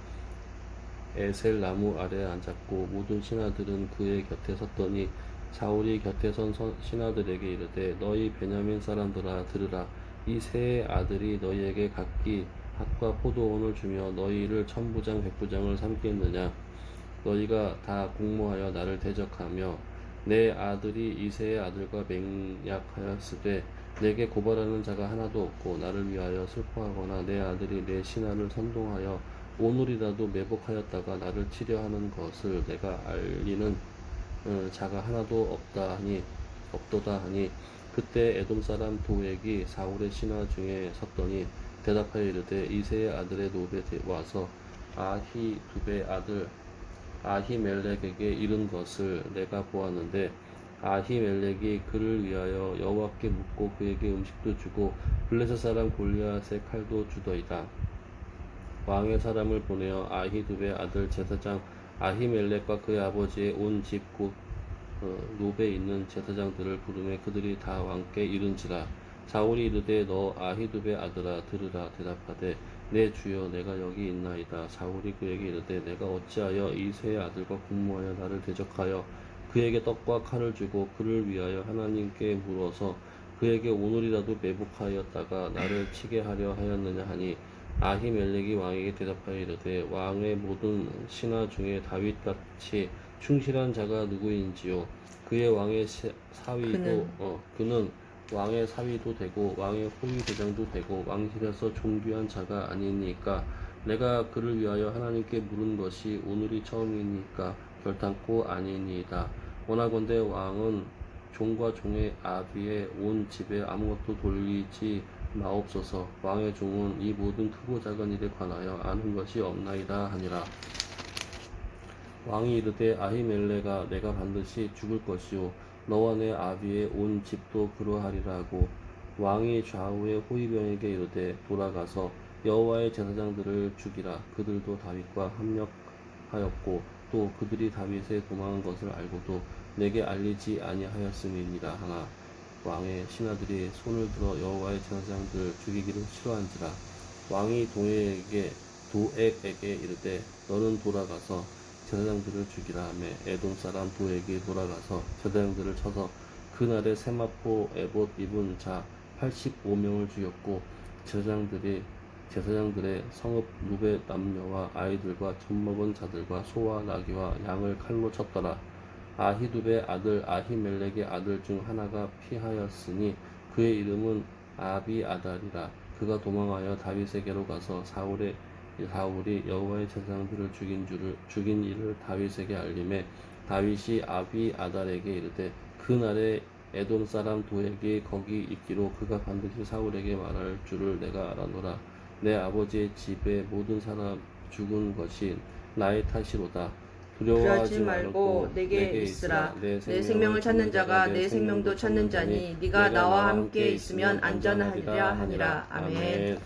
에셀 나무 아래에 앉았고 모든 신하들은 그의 곁에 섰더니 사울이 곁에 선 신하들에게 이르되 너희 베냐민 사람들아 들으라. 이 세 아들이 너희에게 각기 밭과 포도원을 주며 너희를 천부장 백부장을 삼겠느냐. 너희가 다 공모하여 나를 대적하며 내 아들이 이새의 아들과 맹약하였으되 내게 고발하는 자가 하나도 없고 나를 위하여 슬퍼하거나 내 아들이 내 신하를 선동하여 오늘이라도 매복하였다가 나를 치려 하는 것을 내가 알리는 자가 하나도 없도다 하니 그때 에돔 사람 도액이 사울의 신하 중에 섰더니 대답하여 이르되 이새의 아들의 노베 와서 아히두베 아들 아히멜렉에게 이른 것을 내가 보았는데 아히멜렉이 그를 위하여 여호와께 묻고 그에게 음식도 주고 블레셋 사람 골리앗의 칼도 주더이다. 왕의 사람을 보내어 아히두베 아들 제사장 아히멜렉과 그의 아버지의 온 집 곧 노베에 있는 제사장들을 부르매 그들이 다 왕께 이른지라. 사울이 이르되 너 아히두베 아들아 들으라. 대답하되 내 주여 내가 여기 있나이다. 사울이 그에게 이르되 내가 어찌하여 이새의 아들과 공모하여 나를 대적하여 그에게 떡과 칼을 주고 그를 위하여 하나님께 물어서 그에게 오늘이라도 매복하였다가 나를 치게 하려 하였느냐 하니 아히멜렉이 왕에게 대답하여 이르되 왕의 모든 신하 중에 다윗같이 충실한 자가 누구인지요. 그는 왕의 사위도 되고 왕의 호위 대장도 되고 왕실에서 존귀한 자가 아니니까 내가 그를 위하여 하나님께 물은 것이 오늘이 처음이니까 결단코 아니니이다. 원하건대 왕은 종과 종의 아비의 온 집에 아무것도 돌리지 마옵소서. 왕의 종은 이 모든 크고 작은 일에 관하여 아는 것이 없나이다 하니라. 왕이 이르되 아히멜렉아 내가 반드시 죽을 것이요 너와 내 아비의 온 집도 그러하리라 하고 왕이 좌우의 호위병에게 이르되 돌아가서 여호와의 제사장들을 죽이라. 그들도 다윗과 합력하였고 또 그들이 다윗의 도망한 것을 알고도 내게 알리지 아니하였음이니라 하나 왕의 신하들이 손을 들어 여호와의 제사장들을 죽이기를 싫어한지라. 왕이 도액에게 이르되 너는 돌아가서 제사장들을 죽이라 하며 에돔 사람 도액이 돌아가서 제사장들을 쳐서 그날에 세마포 에봇 입은 자 85명을 죽였고 제사장들의 성읍 누베 남녀와 아이들과 젖먹은 자들과 소와 나귀와 양을 칼로 쳤더라. 아히두베의 아들 아히멜렉의 아들 중 하나가 피하였으니 그의 이름은 아비아달이라. 그가 도망하여 다윗에게로 가서 사울이 여호와의 제사장들을 죽인 일을 다윗에게 알림해 다윗이 아비아달에게 이르되 그날에 에돔 사람 도액이 거기 있기로 그가 반드시 사울에게 말할 줄을 내가 알아노라. 내 아버지의 집의 모든 사람 죽은 것이 나의 탓이로다. 두려워하지 말고 내게 있으라. 내 생명을 찾는 자가 내 생명도 찾는 자니 네가 나와 함께 있으면 안전하리라 하니라. 아멘.